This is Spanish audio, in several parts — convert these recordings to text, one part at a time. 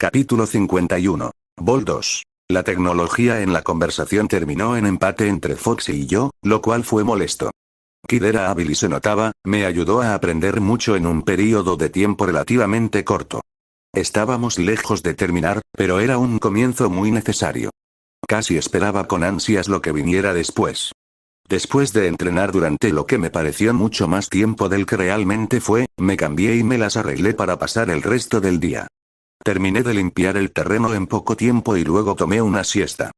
Capítulo 51. Vol 2. La tecnología en la conversación terminó en empate entre Foxy y yo, lo cual fue molesto. Kid era hábil y se notaba, me ayudó a aprender mucho en un período de tiempo relativamente corto. Estábamos lejos de terminar, pero era un comienzo muy necesario. Casi esperaba con ansias lo que viniera después. Después de entrenar durante lo que me pareció mucho más tiempo del que realmente fue, me cambié y me las arreglé para pasar el resto del día. Terminé de limpiar el terreno en poco tiempo y luego tomé una siesta.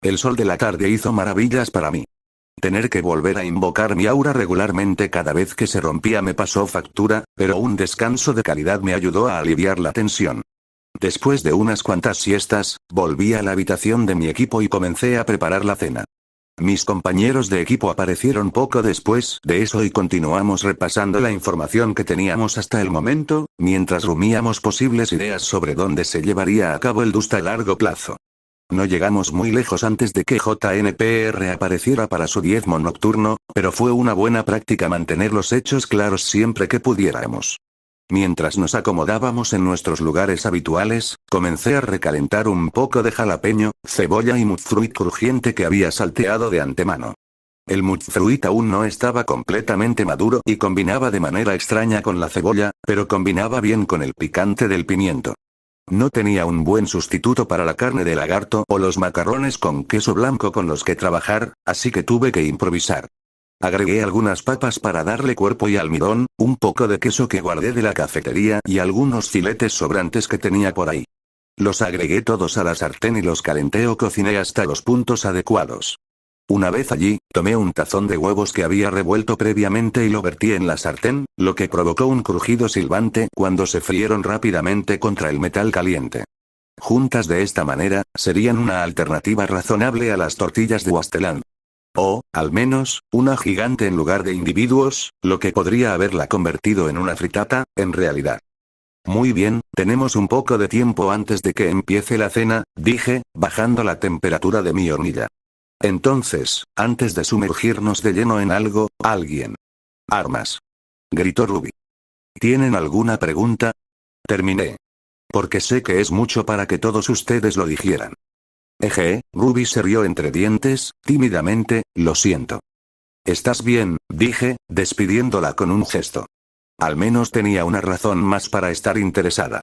El sol de la tarde hizo maravillas para mí. Tener que volver a invocar mi aura regularmente cada vez que se rompía me pasó factura, pero un descanso de calidad me ayudó a aliviar la tensión. Después de unas cuantas siestas, volví a la habitación de mi equipo y comencé a preparar la cena. Mis compañeros de equipo aparecieron poco después de eso y continuamos repasando la información que teníamos hasta el momento, mientras rumiamos posibles ideas sobre dónde se llevaría a cabo el Dust a largo plazo. No llegamos muy lejos antes de que JNPR apareciera para su diezmo nocturno, pero fue una buena práctica mantener los hechos claros siempre que pudiéramos. Mientras nos acomodábamos en nuestros lugares habituales, comencé a recalentar un poco de jalapeño, cebolla y mudfruit crujiente que había salteado de antemano. El mudfruit aún no estaba completamente maduro y combinaba de manera extraña con la cebolla, pero combinaba bien con el picante del pimiento. No tenía un buen sustituto para la carne de lagarto o los macarrones con queso blanco con los que trabajar, así que tuve que improvisar. Agregué algunas papas para darle cuerpo y almidón, un poco de queso que guardé de la cafetería y algunos filetes sobrantes que tenía por ahí. Los agregué todos a la sartén y los calenté o cociné hasta los puntos adecuados. Una vez allí, tomé un tazón de huevos que había revuelto previamente y lo vertí en la sartén, lo que provocó un crujido silbante cuando se frieron rápidamente contra el metal caliente. Juntas de esta manera, serían una alternativa razonable a las tortillas de Wasteland. O, al menos, una gigante en lugar de individuos, lo que podría haberla convertido en una fritata, en realidad. Muy bien, tenemos un poco de tiempo antes de que empiece la cena, dije, bajando la temperatura de mi hornilla. Entonces, antes de sumergirnos de lleno en algo, alguien. Armas. Gritó Ruby. ¿Tienen alguna pregunta? Terminé. Porque sé que es mucho para que todos ustedes lo dijeran. Ruby se rió entre dientes, tímidamente, lo siento. ¿Estás bien?, dije, despidiéndola con un gesto. Al menos tenía una razón más para estar interesada.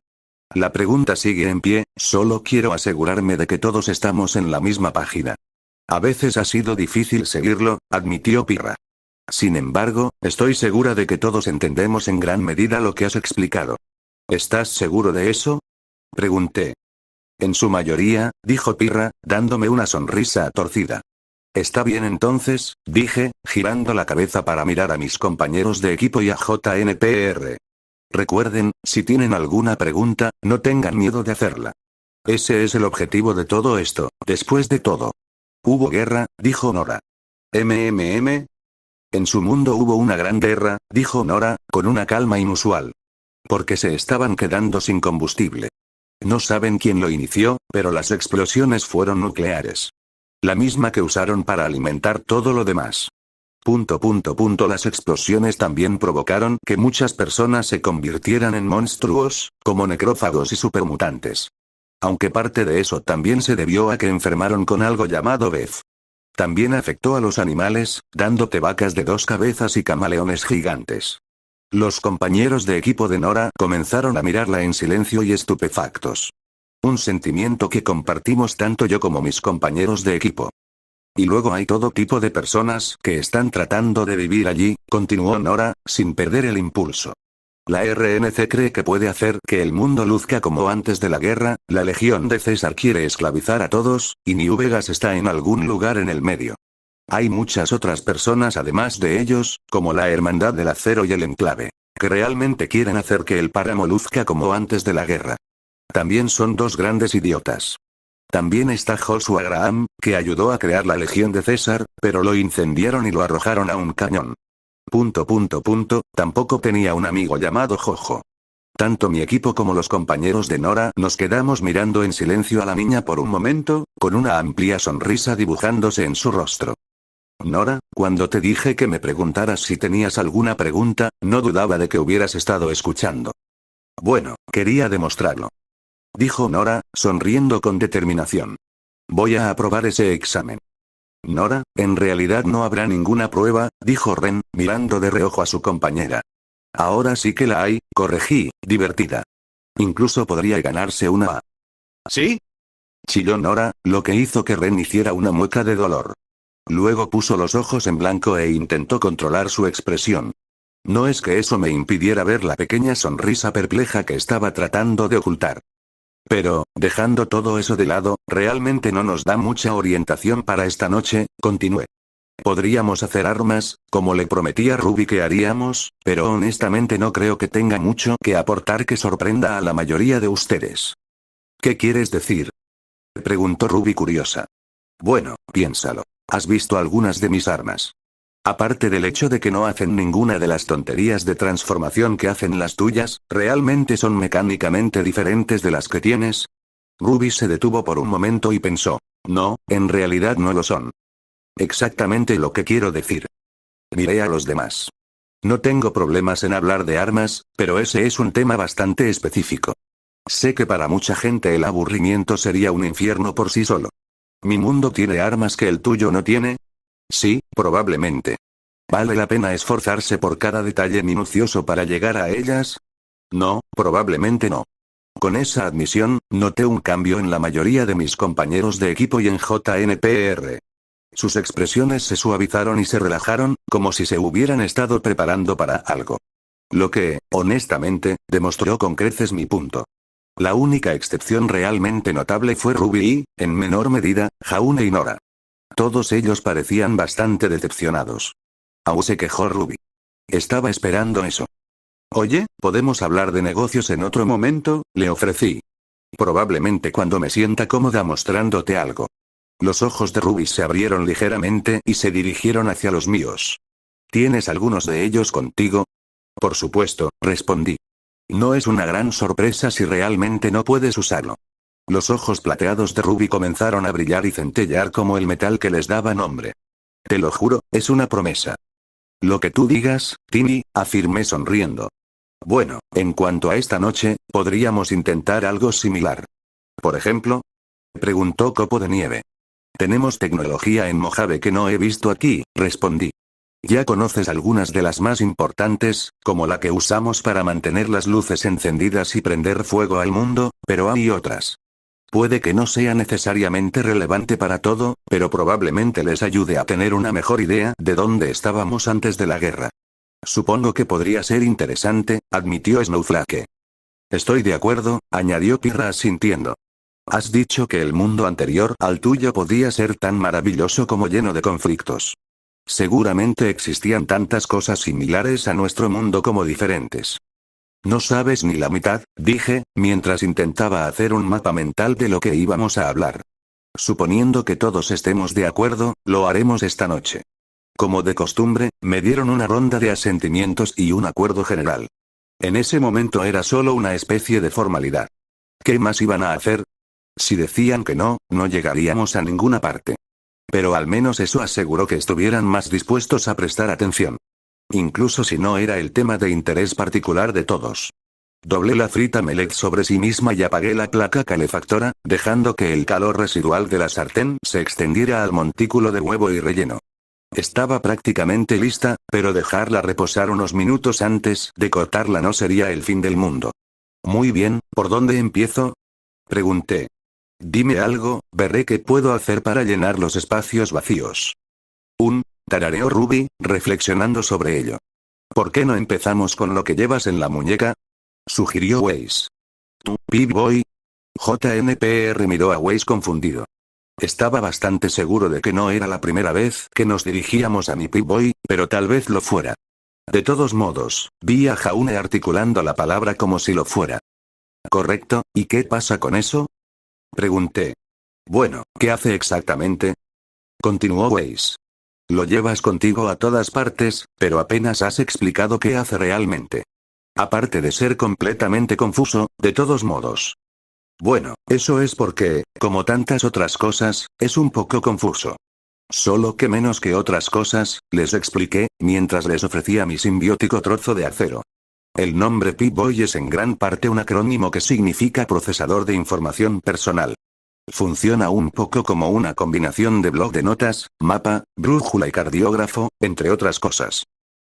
La pregunta sigue en pie, solo quiero asegurarme de que todos estamos en la misma página. A veces ha sido difícil seguirlo, admitió Pirra. Sin embargo, estoy segura de que todos entendemos en gran medida lo que has explicado. ¿Estás seguro de eso?, pregunté. En su mayoría, dijo Pirra, dándome una sonrisa torcida. Está bien entonces, dije, girando la cabeza para mirar a mis compañeros de equipo y a JNPR. Recuerden, si tienen alguna pregunta, no tengan miedo de hacerla. Ese es el objetivo de todo esto, después de todo. Hubo guerra, dijo Nora. En su mundo hubo una gran guerra, dijo Nora, con una calma inusual. Porque se estaban quedando sin combustible. No saben quién lo inició, pero las explosiones fueron nucleares. La misma que usaron para alimentar todo lo demás. Las explosiones también provocaron que muchas personas se convirtieran en monstruos, como necrófagos y supermutantes. Aunque parte de eso también se debió a que enfermaron con algo llamado BEF. También afectó a los animales, dándote vacas de 2 cabezas y camaleones gigantes. Los compañeros de equipo de Nora comenzaron a mirarla en silencio y estupefactos. Un sentimiento que compartimos tanto yo como mis compañeros de equipo. Y luego hay todo tipo de personas que están tratando de vivir allí, continuó Nora, sin perder el impulso. La RNC cree que puede hacer que el mundo luzca como antes de la guerra, la Legión de César quiere esclavizar a todos, y New Vegas está en algún lugar en el medio. Hay muchas otras personas además de ellos, como la Hermandad del Acero y el Enclave, que realmente quieren hacer que el páramo luzca como antes de la guerra. También son 2 grandes idiotas. También está Joshua Graham, que ayudó a crear la Legión de César, pero lo incendiaron y lo arrojaron a un cañón. Tampoco tenía un amigo llamado Jojo. Tanto mi equipo como los compañeros de Nora nos quedamos mirando en silencio a la niña por un momento, con una amplia sonrisa dibujándose en su rostro. Nora, cuando te dije que me preguntaras si tenías alguna pregunta, no dudaba de que hubieras estado escuchando. Bueno, quería demostrarlo. dijo Nora, sonriendo con determinación. Voy a aprobar ese examen. Nora, en realidad no habrá ninguna prueba, dijo Ren, mirando de reojo a su compañera. Ahora sí que la hay, corregí, divertida. Incluso podría ganarse una A. ¿Sí? Chilló Nora, lo que hizo que Ren hiciera una mueca de dolor. Luego puso los ojos en blanco e intentó controlar su expresión. No es que eso me impidiera ver la pequeña sonrisa perpleja que estaba tratando de ocultar. Pero, dejando todo eso de lado, realmente no nos da mucha orientación para esta noche, continué. Podríamos hacer armas, como le prometí a Ruby que haríamos, pero honestamente no creo que tenga mucho que aportar que sorprenda a la mayoría de ustedes. ¿Qué quieres decir? Preguntó Ruby curiosa. Bueno, piénsalo. ¿Has visto algunas de mis armas? Aparte del hecho de que no hacen ninguna de las tonterías de transformación que hacen las tuyas, ¿realmente son mecánicamente diferentes de las que tienes? Ruby se detuvo por un momento y pensó. No, en realidad no lo son. Exactamente lo que quiero decir. Miré a los demás. No tengo problemas en hablar de armas, pero ese es un tema bastante específico. Sé que para mucha gente el aburrimiento sería un infierno por sí solo. ¿Mi mundo tiene armas que el tuyo no tiene? Sí, probablemente. ¿Vale la pena esforzarse por cada detalle minucioso para llegar a ellas? No, probablemente no. Con esa admisión, noté un cambio en la mayoría de mis compañeros de equipo y en JNPR. Sus expresiones se suavizaron y se relajaron, como si se hubieran estado preparando para algo. Lo que, honestamente, demostró con creces mi punto. La única excepción realmente notable fue Ruby y, en menor medida, Jaune y Nora. Todos ellos parecían bastante decepcionados. Aún se quejó Ruby. Estaba esperando eso. Oye, ¿podemos hablar de negocios en otro momento?, le ofrecí. Probablemente cuando me sienta cómoda mostrándote algo. Los ojos de Ruby se abrieron ligeramente y se dirigieron hacia los míos. ¿Tienes algunos de ellos contigo? Por supuesto, respondí. No es una gran sorpresa si realmente no puedes usarlo. Los ojos plateados de Ruby comenzaron a brillar y centellear como el metal que les daba nombre. Te lo juro, es una promesa. Lo que tú digas, Timmy, afirmé sonriendo. Bueno, en cuanto a esta noche, podríamos intentar algo similar. ¿Por ejemplo? Preguntó Copo de Nieve. Tenemos tecnología en Mojave que no he visto aquí, respondí. Ya conoces algunas de las más importantes, como la que usamos para mantener las luces encendidas y prender fuego al mundo, pero hay otras. Puede que no sea necesariamente relevante para todo, pero probablemente les ayude a tener una mejor idea de dónde estábamos antes de la guerra. Supongo que podría ser interesante, admitió Snowflake. Estoy de acuerdo, añadió Pirra asintiendo. Has dicho que el mundo anterior al tuyo podía ser tan maravilloso como lleno de conflictos. Seguramente existían tantas cosas similares a nuestro mundo como diferentes. No sabes ni la mitad, dije, mientras intentaba hacer un mapa mental de lo que íbamos a hablar. Suponiendo que todos estemos de acuerdo, lo haremos esta noche. Como de costumbre, me dieron una ronda de asentimientos y un acuerdo general. En ese momento era solo una especie de formalidad. ¿Qué más iban a hacer? Si decían que no, no llegaríamos a ninguna parte. Pero al menos eso aseguró que estuvieran más dispuestos a prestar atención. Incluso si no era el tema de interés particular de todos. Doblé la frita Melec sobre sí misma y apagué la placa calefactora, dejando que el calor residual de la sartén se extendiera al montículo de huevo y relleno. Estaba prácticamente lista, pero dejarla reposar unos minutos antes de cortarla no sería el fin del mundo. Muy bien, ¿por dónde empiezo? Pregunté. Dime algo, veré qué puedo hacer para llenar los espacios vacíos. Tarareó Ruby, reflexionando sobre ello. ¿Por qué no empezamos con lo que llevas en la muñeca? Sugirió Weiss. ¿Tú, Pip-Boy? JNPR miró a Weiss confundido. Estaba bastante seguro de que no era la primera vez que nos dirigíamos a mi Pip-Boy, pero tal vez lo fuera. De todos modos, vi a Jaune articulando la palabra como si lo fuera. Correcto, ¿y qué pasa con eso? Pregunté. Bueno, ¿qué hace exactamente? Continuó Weiss. Lo llevas contigo a todas partes, pero apenas has explicado qué hace realmente. Aparte de ser completamente confuso, de todos modos. Bueno, eso es porque, como tantas otras cosas, es un poco confuso. Solo que menos que otras cosas, les expliqué, mientras les ofrecía mi simbiótico trozo de acero. El nombre Pip-Boy es en gran parte un acrónimo que significa procesador de información personal. Funciona un poco como una combinación de bloc de notas, mapa, brújula y cardiógrafo, entre otras cosas.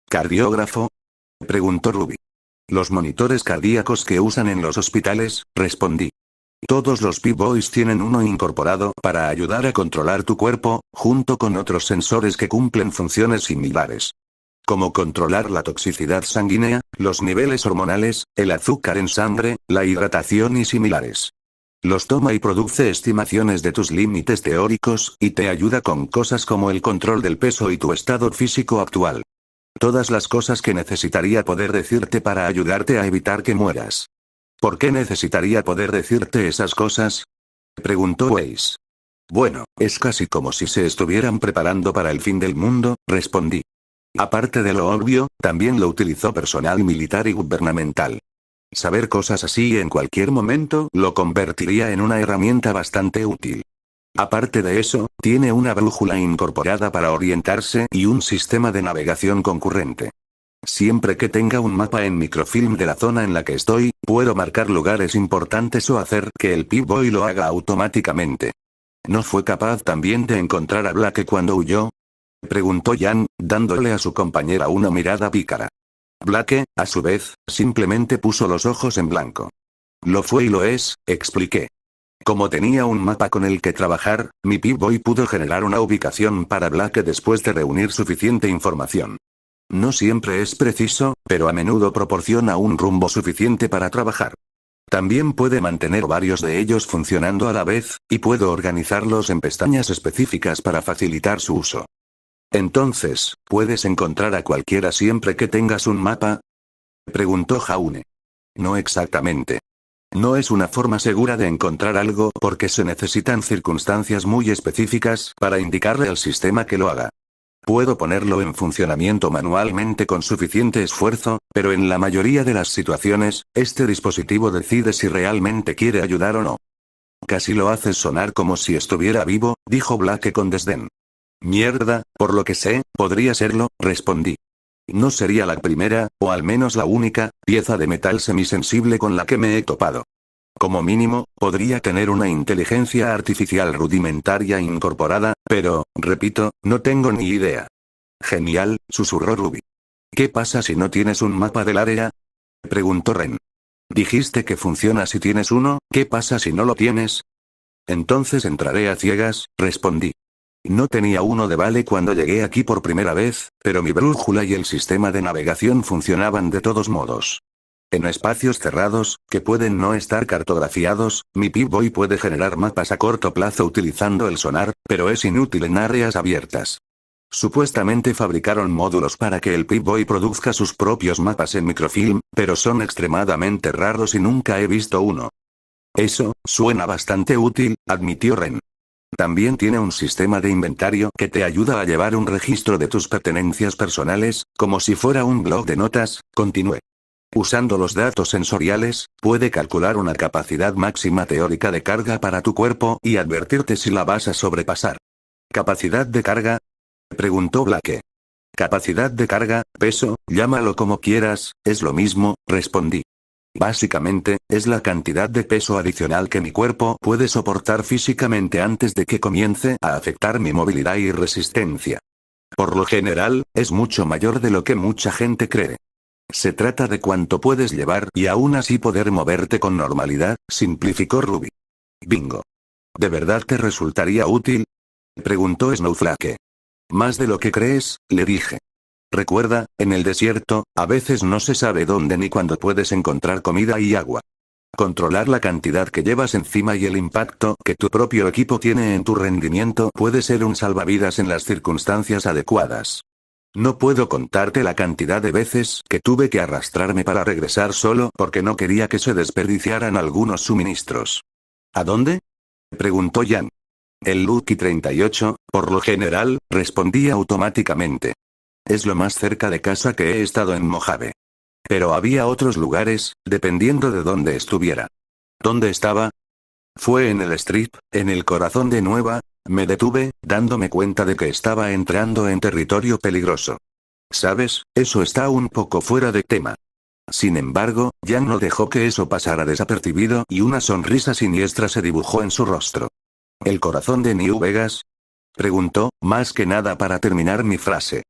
¿Cardiógrafo?, preguntó Ruby. Los monitores cardíacos que usan en los hospitales, respondí. Todos los Pip-Boys tienen uno incorporado para ayudar a controlar tu cuerpo, junto con otros sensores que cumplen funciones similares. Como controlar la toxicidad sanguínea, los niveles hormonales, el azúcar en sangre, la hidratación y similares. Los toma y produce estimaciones de tus límites teóricos, y te ayuda con cosas como el control del peso y tu estado físico actual. Todas las cosas que necesitaría poder decirte para ayudarte a evitar que mueras. ¿Por qué necesitaría poder decirte esas cosas?, preguntó Weiss. Bueno, es casi como si se estuvieran preparando para el fin del mundo, respondí. Aparte de lo obvio, también lo utilizó personal militar y gubernamental. Saber cosas así en cualquier momento lo convertiría en una herramienta bastante útil. Aparte de eso, tiene una brújula incorporada para orientarse y un sistema de navegación concurrente. Siempre que tenga un mapa en microfilm de la zona en la que estoy, puedo marcar lugares importantes o hacer que el Pip-Boy lo haga automáticamente. ¿No fue capaz también de encontrar a Blake cuando huyó?, preguntó Jan, dándole a su compañera una mirada pícara. Blake, a su vez, simplemente puso los ojos en blanco. Lo fue y lo es, expliqué. Como tenía un mapa con el que trabajar, mi Pip-Boy pudo generar una ubicación para Blake después de reunir suficiente información. No siempre es preciso, pero a menudo proporciona un rumbo suficiente para trabajar. También puede mantener varios de ellos funcionando a la vez, y puedo organizarlos en pestañas específicas para facilitar su uso. Entonces, ¿puedes encontrar a cualquiera siempre que tengas un mapa?, preguntó Jaune. No exactamente. No es una forma segura de encontrar algo porque se necesitan circunstancias muy específicas para indicarle al sistema que lo haga. Puedo ponerlo en funcionamiento manualmente con suficiente esfuerzo, pero en la mayoría de las situaciones, este dispositivo decide si realmente quiere ayudar o no. Casi lo haces sonar como si estuviera vivo, dijo Blake con desdén. Mierda, por lo que sé, podría serlo, respondí. No sería la primera, o al menos la única, pieza de metal semisensible con la que me he topado. Como mínimo, podría tener una inteligencia artificial rudimentaria incorporada, pero, repito, no tengo ni idea. Genial, susurró Ruby. ¿Qué pasa si no tienes un mapa del área?, preguntó Ren. Dijiste que funciona si tienes uno, ¿qué pasa si no lo tienes? Entonces entraré a ciegas, respondí. No tenía uno de Vale cuando llegué aquí por primera vez, pero mi brújula y el sistema de navegación funcionaban de todos modos. En espacios cerrados, que pueden no estar cartografiados, mi Pip-Boy puede generar mapas a corto plazo utilizando el sonar, pero es inútil en áreas abiertas. Supuestamente fabricaron módulos para que el Pip-Boy produzca sus propios mapas en microfilm, pero son extremadamente raros y nunca he visto uno. Eso, suena bastante útil, admitió Ren. También tiene un sistema de inventario que te ayuda a llevar un registro de tus pertenencias personales, como si fuera un bloc de notas, continué. Usando los datos sensoriales, puede calcular una capacidad máxima teórica de carga para tu cuerpo y advertirte si la vas a sobrepasar. ¿Capacidad de carga?, preguntó Blake. Capacidad de carga, peso, llámalo como quieras, es lo mismo, respondí. Básicamente, es la cantidad de peso adicional que mi cuerpo puede soportar físicamente antes de que comience a afectar mi movilidad y resistencia. Por lo general, es mucho mayor de lo que mucha gente cree. Se trata de cuánto puedes llevar y aún así poder moverte con normalidad, simplificó Ruby. Bingo. ¿De verdad te resultaría útil?, preguntó Snowflake. Más de lo que crees, le dije. Recuerda, en el desierto, a veces no se sabe dónde ni cuándo puedes encontrar comida y agua. Controlar la cantidad que llevas encima y el impacto que tu propio equipo tiene en tu rendimiento puede ser un salvavidas en las circunstancias adecuadas. No puedo contarte la cantidad de veces que tuve que arrastrarme para regresar solo porque no quería que se desperdiciaran algunos suministros. ¿A dónde?, preguntó Jan. El Lucky 38, por lo general, respondí automáticamente. Es lo más cerca de casa que he estado en Mojave. Pero había otros lugares, dependiendo de dónde estuviera. ¿Dónde estaba? Fue en el Strip, en el corazón de Nueva. Me detuve, dándome cuenta de que estaba entrando en territorio peligroso. ¿Sabes? Eso está un poco fuera de tema. Sin embargo, Yang no dejó que eso pasara desapercibido y una sonrisa siniestra se dibujó en su rostro. ¿El corazón de New Vegas? Preguntó, más que nada para terminar mi frase.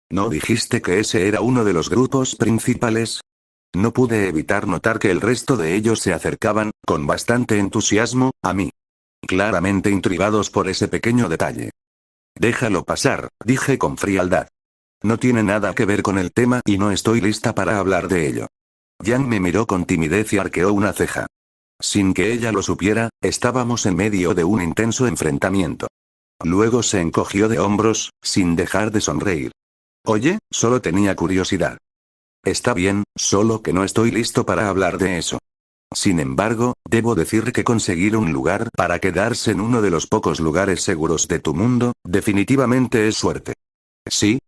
¿No dijiste que ese era uno de los grupos principales? No pude evitar notar que el resto de ellos se acercaban, con bastante entusiasmo, a mí. Claramente intrigados por ese pequeño detalle. Déjalo pasar, dije con frialdad. No tiene nada que ver con el tema y no estoy lista para hablar de ello. Yang me miró con timidez y arqueó una ceja. Sin que ella lo supiera, estábamos en medio de un intenso enfrentamiento. Luego se encogió de hombros, sin dejar de sonreír. Oye, solo tenía curiosidad. Está bien, solo que no estoy listo para hablar de eso. Sin embargo, debo decir que conseguir un lugar para quedarse en uno de los pocos lugares seguros de tu mundo, definitivamente es suerte. Sí,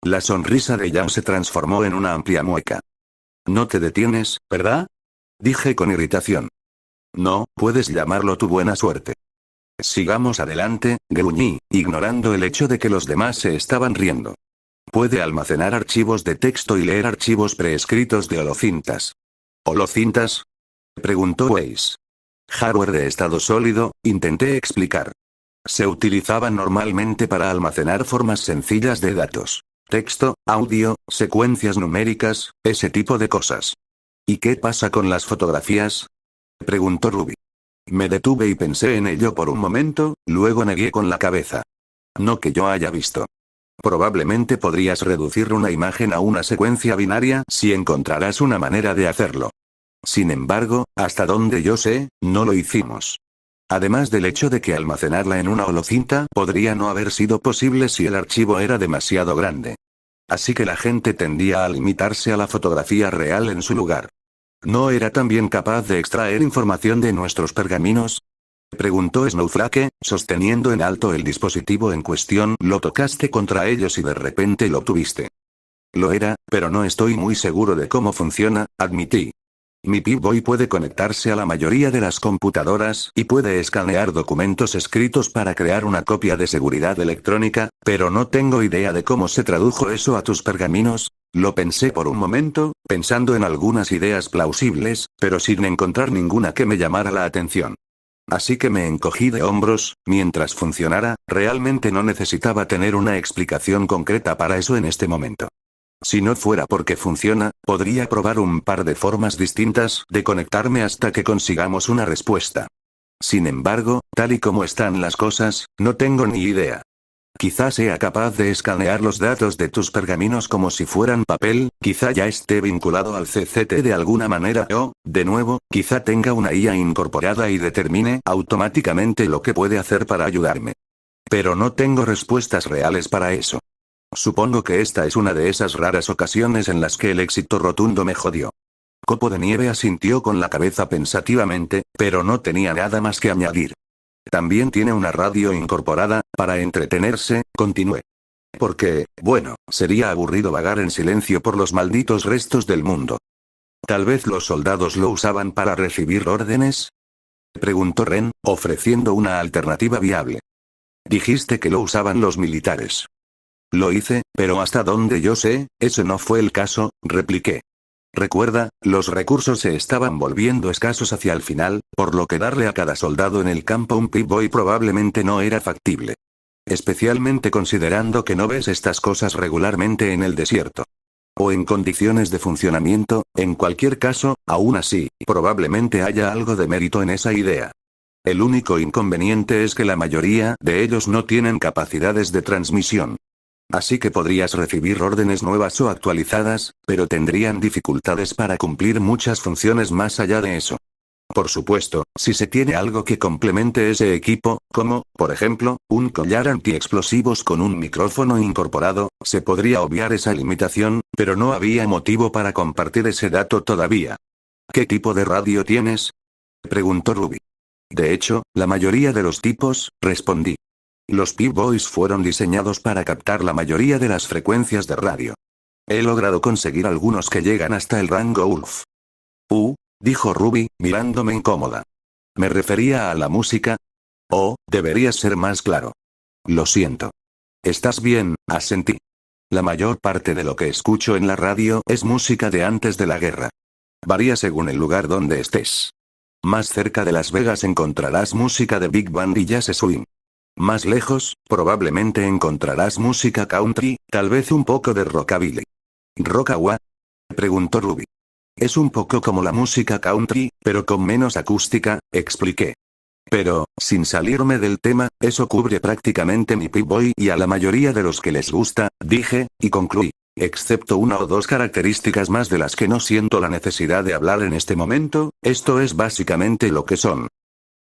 la sonrisa de Yang se transformó en una amplia mueca. No te detienes, ¿verdad? Dije con irritación. No, puedes llamarlo tu buena suerte. Sigamos adelante, gruñí, ignorando el hecho de que los demás se estaban riendo. Puede almacenar archivos de texto y leer archivos preescritos de holocintas. ¿Holocintas? Preguntó Weiss. Hardware de estado sólido, intenté explicar. Se utilizaban normalmente para almacenar formas sencillas de datos. Texto, audio, secuencias numéricas, ese tipo de cosas. ¿Y qué pasa con las fotografías? Preguntó Ruby. Me detuve y pensé en ello por un momento, luego negué con la cabeza. No que yo haya visto. Probablemente podrías reducir una imagen a una secuencia binaria si encontrarás una manera de hacerlo. Sin embargo, hasta donde yo sé, no lo hicimos. Además del hecho de que almacenarla en una holocinta podría no haber sido posible si el archivo era demasiado grande. Así que la gente tendía a limitarse a la fotografía real en su lugar. ¿No era también capaz de extraer información de nuestros pergaminos? Preguntó Snowflake, sosteniendo en alto el dispositivo en cuestión. Lo tocaste contra ellos y de repente lo tuviste. Lo era, pero no estoy muy seguro de cómo funciona, admití. Mi Pip-Boy puede conectarse a la mayoría de las computadoras y puede escanear documentos escritos para crear una copia de seguridad electrónica, pero no tengo idea de cómo se tradujo eso a tus pergaminos. Lo pensé por un momento, pensando en algunas ideas plausibles, pero sin encontrar ninguna que me llamara la atención. Así que me encogí de hombros. Mientras funcionara, realmente no necesitaba tener una explicación concreta para eso en este momento. Si no fuera porque funciona, podría probar un par de formas distintas de conectarme hasta que consigamos una respuesta. Sin embargo, tal y como están las cosas, no tengo ni idea. Quizá sea capaz de escanear los datos de tus pergaminos como si fueran papel, quizá ya esté vinculado al CCT de alguna manera o, de nuevo, quizá tenga una IA incorporada y determine automáticamente lo que puede hacer para ayudarme. Pero no tengo respuestas reales para eso. Supongo que esta es una de esas raras ocasiones en las que el éxito rotundo me jodió. Copo de Nieve asintió con la cabeza pensativamente, pero no tenía nada más que añadir. También tiene una radio incorporada, para entretenerse, continué. Porque, bueno, sería aburrido vagar en silencio por los malditos restos del mundo. ¿Tal vez los soldados lo usaban para recibir órdenes? Preguntó Ren, ofreciendo una alternativa viable. Dijiste que lo usaban los militares. Lo hice, pero hasta donde yo sé, ese no fue el caso, repliqué. Recuerda, los recursos se estaban volviendo escasos hacia el final, por lo que darle a cada soldado en el campo un Pip-Boy probablemente no era factible. Especialmente considerando que no ves estas cosas regularmente en el desierto. O en condiciones de funcionamiento, en cualquier caso, aún así, probablemente haya algo de mérito en esa idea. El único inconveniente es que la mayoría de ellos no tienen capacidades de transmisión. Así que podrías recibir órdenes nuevas o actualizadas, pero tendrían dificultades para cumplir muchas funciones más allá de eso. Por supuesto, si se tiene algo que complemente ese equipo, como, por ejemplo, un collar antiexplosivos con un micrófono incorporado, se podría obviar esa limitación, pero no había motivo para compartir ese dato todavía. ¿Qué tipo de radio tienes? Preguntó Ruby. De hecho, la mayoría de los tipos, respondí. Los Pip-Boys fueron diseñados para captar la mayoría de las frecuencias de radio. He logrado conseguir algunos que llegan hasta el rango ULF. Dijo Ruby, mirándome incómoda. ¿Me refería a la música? Oh, deberías ser más claro. Lo siento. Estás bien, asentí. La mayor parte de lo que escucho en la radio es música de antes de la guerra. Varía según el lugar donde estés. Más cerca de Las Vegas encontrarás música de Big Band y Jazz Swing. Más lejos, probablemente encontrarás música country, tal vez un poco de rockabilly. ¿Rockawa? Preguntó Ruby. Es un poco como la música country, pero con menos acústica, expliqué. Pero, sin salirme del tema, eso cubre prácticamente mi Pip-Boy y a la mayoría de los que les gusta, dije, y concluí. Excepto una o dos características más de las que no siento la necesidad de hablar en este momento, esto es básicamente lo que son.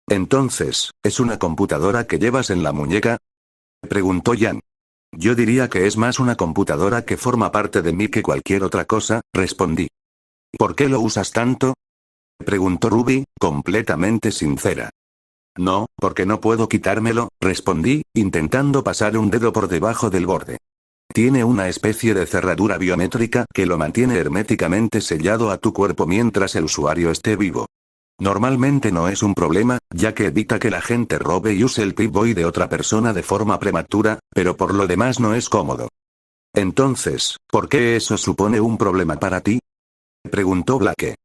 Entonces, ¿es una computadora que llevas en la muñeca? Preguntó Jan. Yo diría que es más una computadora que forma parte de mí que cualquier otra cosa, respondí. ¿Por qué lo usas tanto? Preguntó Ruby, completamente sincera. No, porque no puedo quitármelo, respondí, intentando pasar un dedo por debajo del borde. Tiene una especie de cerradura biométrica que lo mantiene herméticamente sellado a tu cuerpo mientras el usuario esté vivo. Normalmente no es un problema, ya que evita que la gente robe y use el Pip-Boy de otra persona de forma prematura, pero por lo demás no es cómodo. Entonces, ¿por qué eso supone un problema para ti? Preguntó Blake.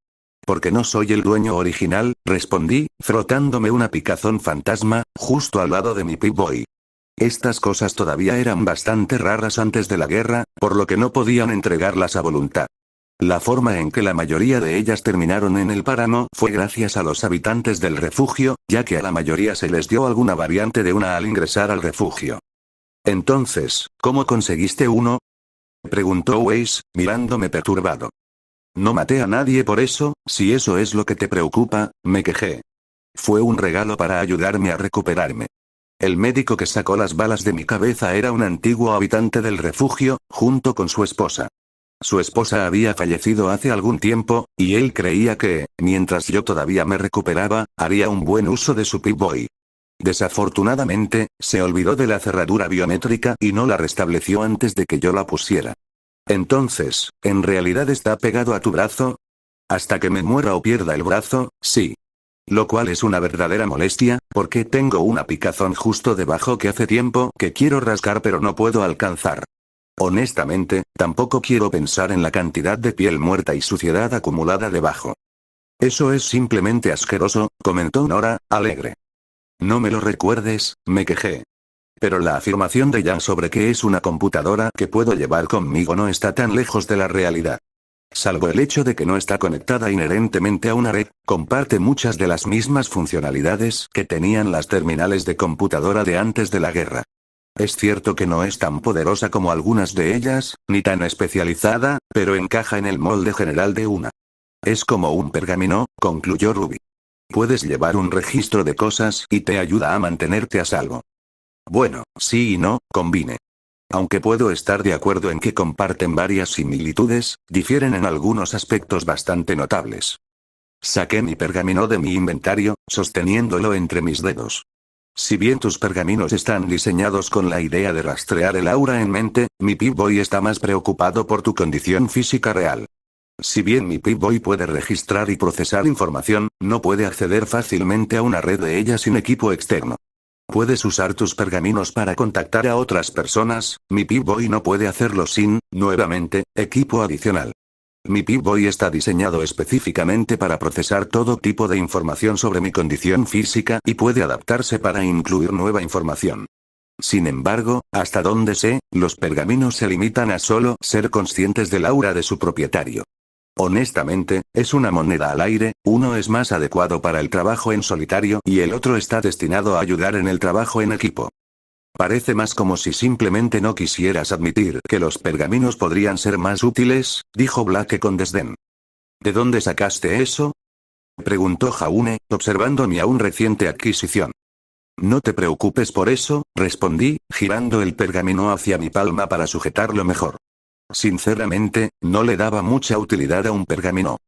Porque no soy el dueño original, respondí, frotándome una picazón fantasma, justo al lado de mi Pip-Boy. Estas cosas todavía eran bastante raras antes de la guerra, por lo que no podían entregarlas a voluntad. La forma en que la mayoría de ellas terminaron en el páramo fue gracias a los habitantes del refugio, ya que a la mayoría se les dio alguna variante de una al ingresar al refugio. Entonces, ¿cómo conseguiste uno? Preguntó Weiss, mirándome perturbado. No maté a nadie por eso, si eso es lo que te preocupa, me quejé. Fue un regalo para ayudarme a recuperarme. El médico que sacó las balas de mi cabeza era un antiguo habitante del refugio, junto con su esposa. Su esposa había fallecido hace algún tiempo, y él creía que, mientras yo todavía me recuperaba, haría un buen uso de su Pip-Boy. Desafortunadamente, se olvidó de la cerradura biométrica y no la restableció antes de que yo la pusiera. Entonces, ¿en realidad está pegado a tu brazo? Hasta que me muera o pierda el brazo, sí. Lo cual es una verdadera molestia, porque tengo una picazón justo debajo que hace tiempo que quiero rascar pero no puedo alcanzar. Honestamente, tampoco quiero pensar en la cantidad de piel muerta y suciedad acumulada debajo. Eso es simplemente asqueroso, comentó Nora, alegre. No me lo recuerdes, me quejé. Pero la afirmación de Jan sobre que es una computadora que puedo llevar conmigo no está tan lejos de la realidad. Salvo el hecho de que no está conectada inherentemente a una red, comparte muchas de las mismas funcionalidades que tenían las terminales de computadora de antes de la guerra. Es cierto que no es tan poderosa como algunas de ellas, ni tan especializada, pero encaja en el molde general de una. Es como un pergamino, concluyó Ruby. Puedes llevar un registro de cosas y te ayuda a mantenerte a salvo. Bueno, sí y no, combine. Aunque puedo estar de acuerdo en que comparten varias similitudes, difieren en algunos aspectos bastante notables. Saqué mi pergamino de mi inventario, sosteniéndolo entre mis dedos. Si bien tus pergaminos están diseñados con la idea de rastrear el aura en mente, mi Pip-Boy está más preocupado por tu condición física real. Si bien mi Pip-Boy puede registrar y procesar información, no puede acceder fácilmente a una red de ella sin equipo externo. Puedes usar tus pergaminos para contactar a otras personas, mi Pip-Boy no puede hacerlo sin, nuevamente, equipo adicional. Mi Pip-Boy está diseñado específicamente para procesar todo tipo de información sobre mi condición física y puede adaptarse para incluir nueva información. Sin embargo, hasta donde sé, los pergaminos se limitan a solo ser conscientes del aura de su propietario. Honestamente, es una moneda al aire, uno es más adecuado para el trabajo en solitario y el otro está destinado a ayudar en el trabajo en equipo. Parece más como si simplemente no quisieras admitir que los pergaminos podrían ser más útiles, dijo Blake con desdén. ¿De dónde sacaste eso? Preguntó Jaune, observando mi aún reciente adquisición. No te preocupes por eso, respondí, girando el pergamino hacia mi palma para sujetarlo mejor. Sinceramente, no le daba mucha utilidad a un pergamino.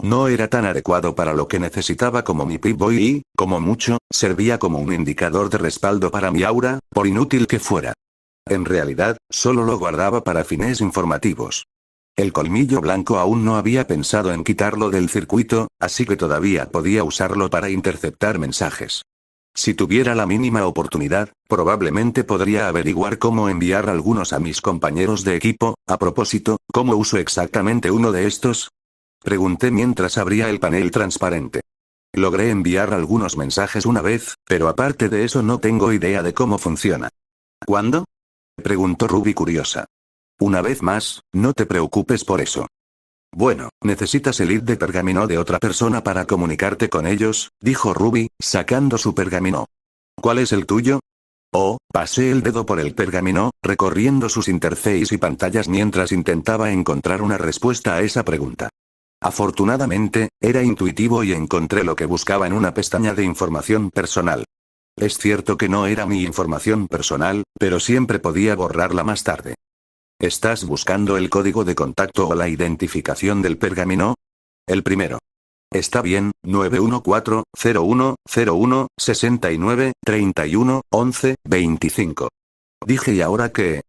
No era tan adecuado para lo que necesitaba como mi Pip-Boy y, como mucho, servía como un indicador de respaldo para mi aura, por inútil que fuera. En realidad, solo lo guardaba para fines informativos. El colmillo blanco aún no había pensado en quitarlo del circuito, así que todavía podía usarlo para interceptar mensajes. Si tuviera la mínima oportunidad, probablemente podría averiguar cómo enviar algunos a mis compañeros de equipo. A propósito, ¿cómo uso exactamente uno de estos? Pregunté mientras abría el panel transparente. Logré enviar algunos mensajes una vez, pero aparte de eso no tengo idea de cómo funciona. ¿Cuándo? Preguntó Ruby curiosa. Una vez más, no te preocupes por eso. Bueno, necesitas el ID de pergamino de otra persona para comunicarte con ellos, dijo Ruby, sacando su pergamino. ¿Cuál es el tuyo? Oh, pasé el dedo por el pergamino, recorriendo sus interfaces y pantallas mientras intentaba encontrar una respuesta a esa pregunta. Afortunadamente, era intuitivo y encontré lo que buscaba en una pestaña de información personal. Es cierto que no era mi información personal, pero siempre podía borrarla más tarde. ¿Estás buscando el código de contacto o la identificación del pergamino? El primero. Está bien, 914-01-01-69-31-11-25. Dije, ¿y ahora qué?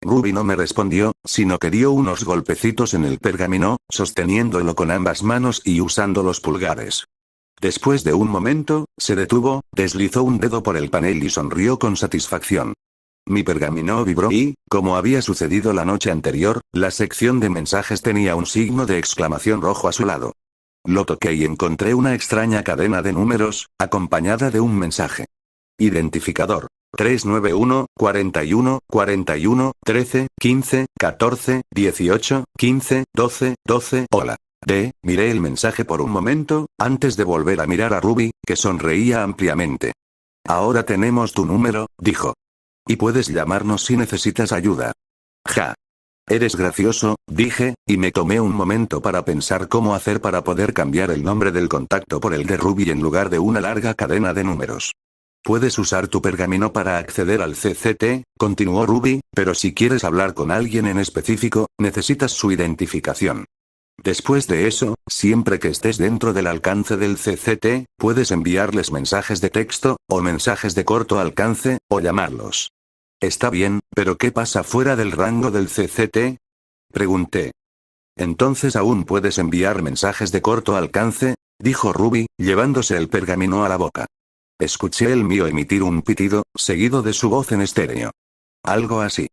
Ruby no me respondió, sino que dio unos golpecitos en el pergamino, sosteniéndolo con ambas manos y usando los pulgares. Después de un momento, se detuvo, deslizó un dedo por el panel y sonrió con satisfacción. Mi pergamino vibró y, como había sucedido la noche anterior, la sección de mensajes tenía un signo de exclamación rojo a su lado. Lo toqué y encontré una extraña cadena de números, acompañada de un mensaje. Identificador. 391, 41, 41, 13, 15, 14, 18, 15, 12, 12. Hola. Miré el mensaje por un momento, antes de volver a mirar a Ruby, que sonreía ampliamente. Ahora tenemos tu número, dijo. Y puedes llamarnos si necesitas ayuda. Ja. Eres gracioso, dije, y me tomé un momento para pensar cómo hacer para poder cambiar el nombre del contacto por el de Ruby en lugar de una larga cadena de números. Puedes usar tu pergamino para acceder al CCT, continuó Ruby, pero si quieres hablar con alguien en específico, necesitas su identificación. Después de eso, siempre que estés dentro del alcance del CCT, puedes enviarles mensajes de texto, o mensajes de corto alcance, o llamarlos. Está bien, pero ¿qué pasa fuera del rango del CCT? Pregunté. Entonces aún puedes enviar mensajes de corto alcance, dijo Ruby, llevándose el pergamino a la boca. Escuché el mío emitir un pitido, seguido de su voz en estéreo. Algo así.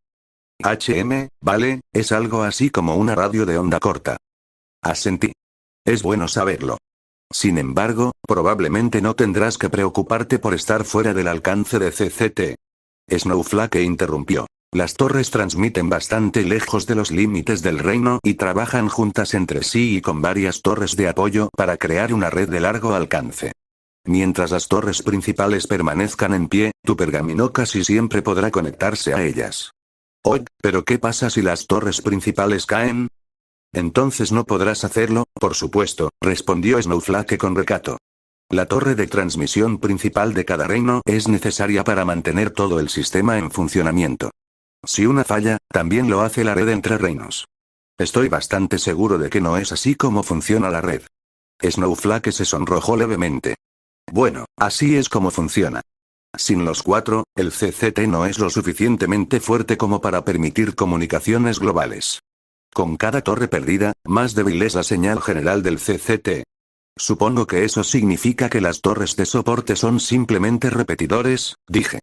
Vale, es algo así como una radio de onda corta. Asentí. Es bueno saberlo. Sin embargo, probablemente no tendrás que preocuparte por estar fuera del alcance de CCT. Snowflake interrumpió. Las torres transmiten bastante lejos de los límites del reino y trabajan juntas entre sí y con varias torres de apoyo para crear una red de largo alcance. Mientras las torres principales permanezcan en pie, tu pergamino casi siempre podrá conectarse a ellas. ¿Pero qué pasa si las torres principales caen? Entonces no podrás hacerlo, por supuesto, respondió Snowflake con recato. La torre de transmisión principal de cada reino es necesaria para mantener todo el sistema en funcionamiento. Si una falla, también lo hace la red entre reinos. Estoy bastante seguro de que no es así como funciona la red. Snowflake se sonrojó levemente. Bueno, así es como funciona. Sin los cuatro, el CCT no es lo suficientemente fuerte como para permitir comunicaciones globales. Con cada torre perdida, más débil es la señal general del CCT. Supongo que eso significa que las torres de soporte son simplemente repetidores, dije.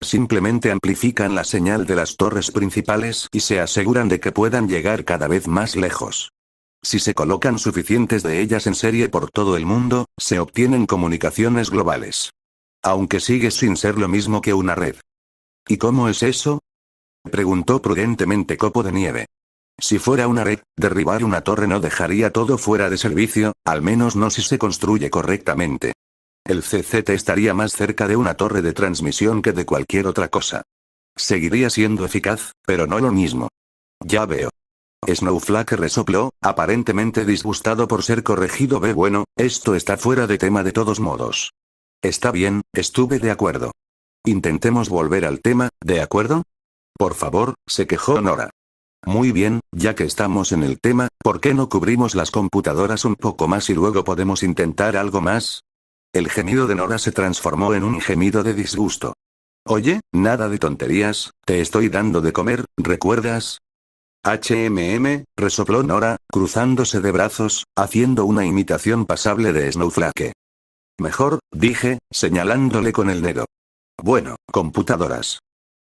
Simplemente amplifican la señal de las torres principales y se aseguran de que puedan llegar cada vez más lejos. Si se colocan suficientes de ellas en serie por todo el mundo, se obtienen comunicaciones globales. Aunque sigue sin ser lo mismo que una red. ¿Y cómo es eso? Preguntó prudentemente Copo de Nieve. Si fuera una red, derribar una torre no dejaría todo fuera de servicio, al menos no si se construye correctamente. El CCT estaría más cerca de una torre de transmisión que de cualquier otra cosa. Seguiría siendo eficaz, pero no lo mismo. Ya veo. Snowflake resopló, aparentemente disgustado por ser corregido. Bueno, esto está fuera de tema de todos modos. Está bien, estuve de acuerdo. Intentemos volver al tema, ¿de acuerdo? Por favor, se quejó Nora. Muy bien, ya que estamos en el tema, ¿por qué no cubrimos las computadoras un poco más y luego podemos intentar algo más? El gemido de Nora se transformó en un gemido de disgusto. Oye, nada de tonterías, te estoy dando de comer, ¿recuerdas? Resopló Nora, cruzándose de brazos, haciendo una imitación pasable de Snowflake. Mejor, dije, señalándole con el dedo. Bueno, computadoras.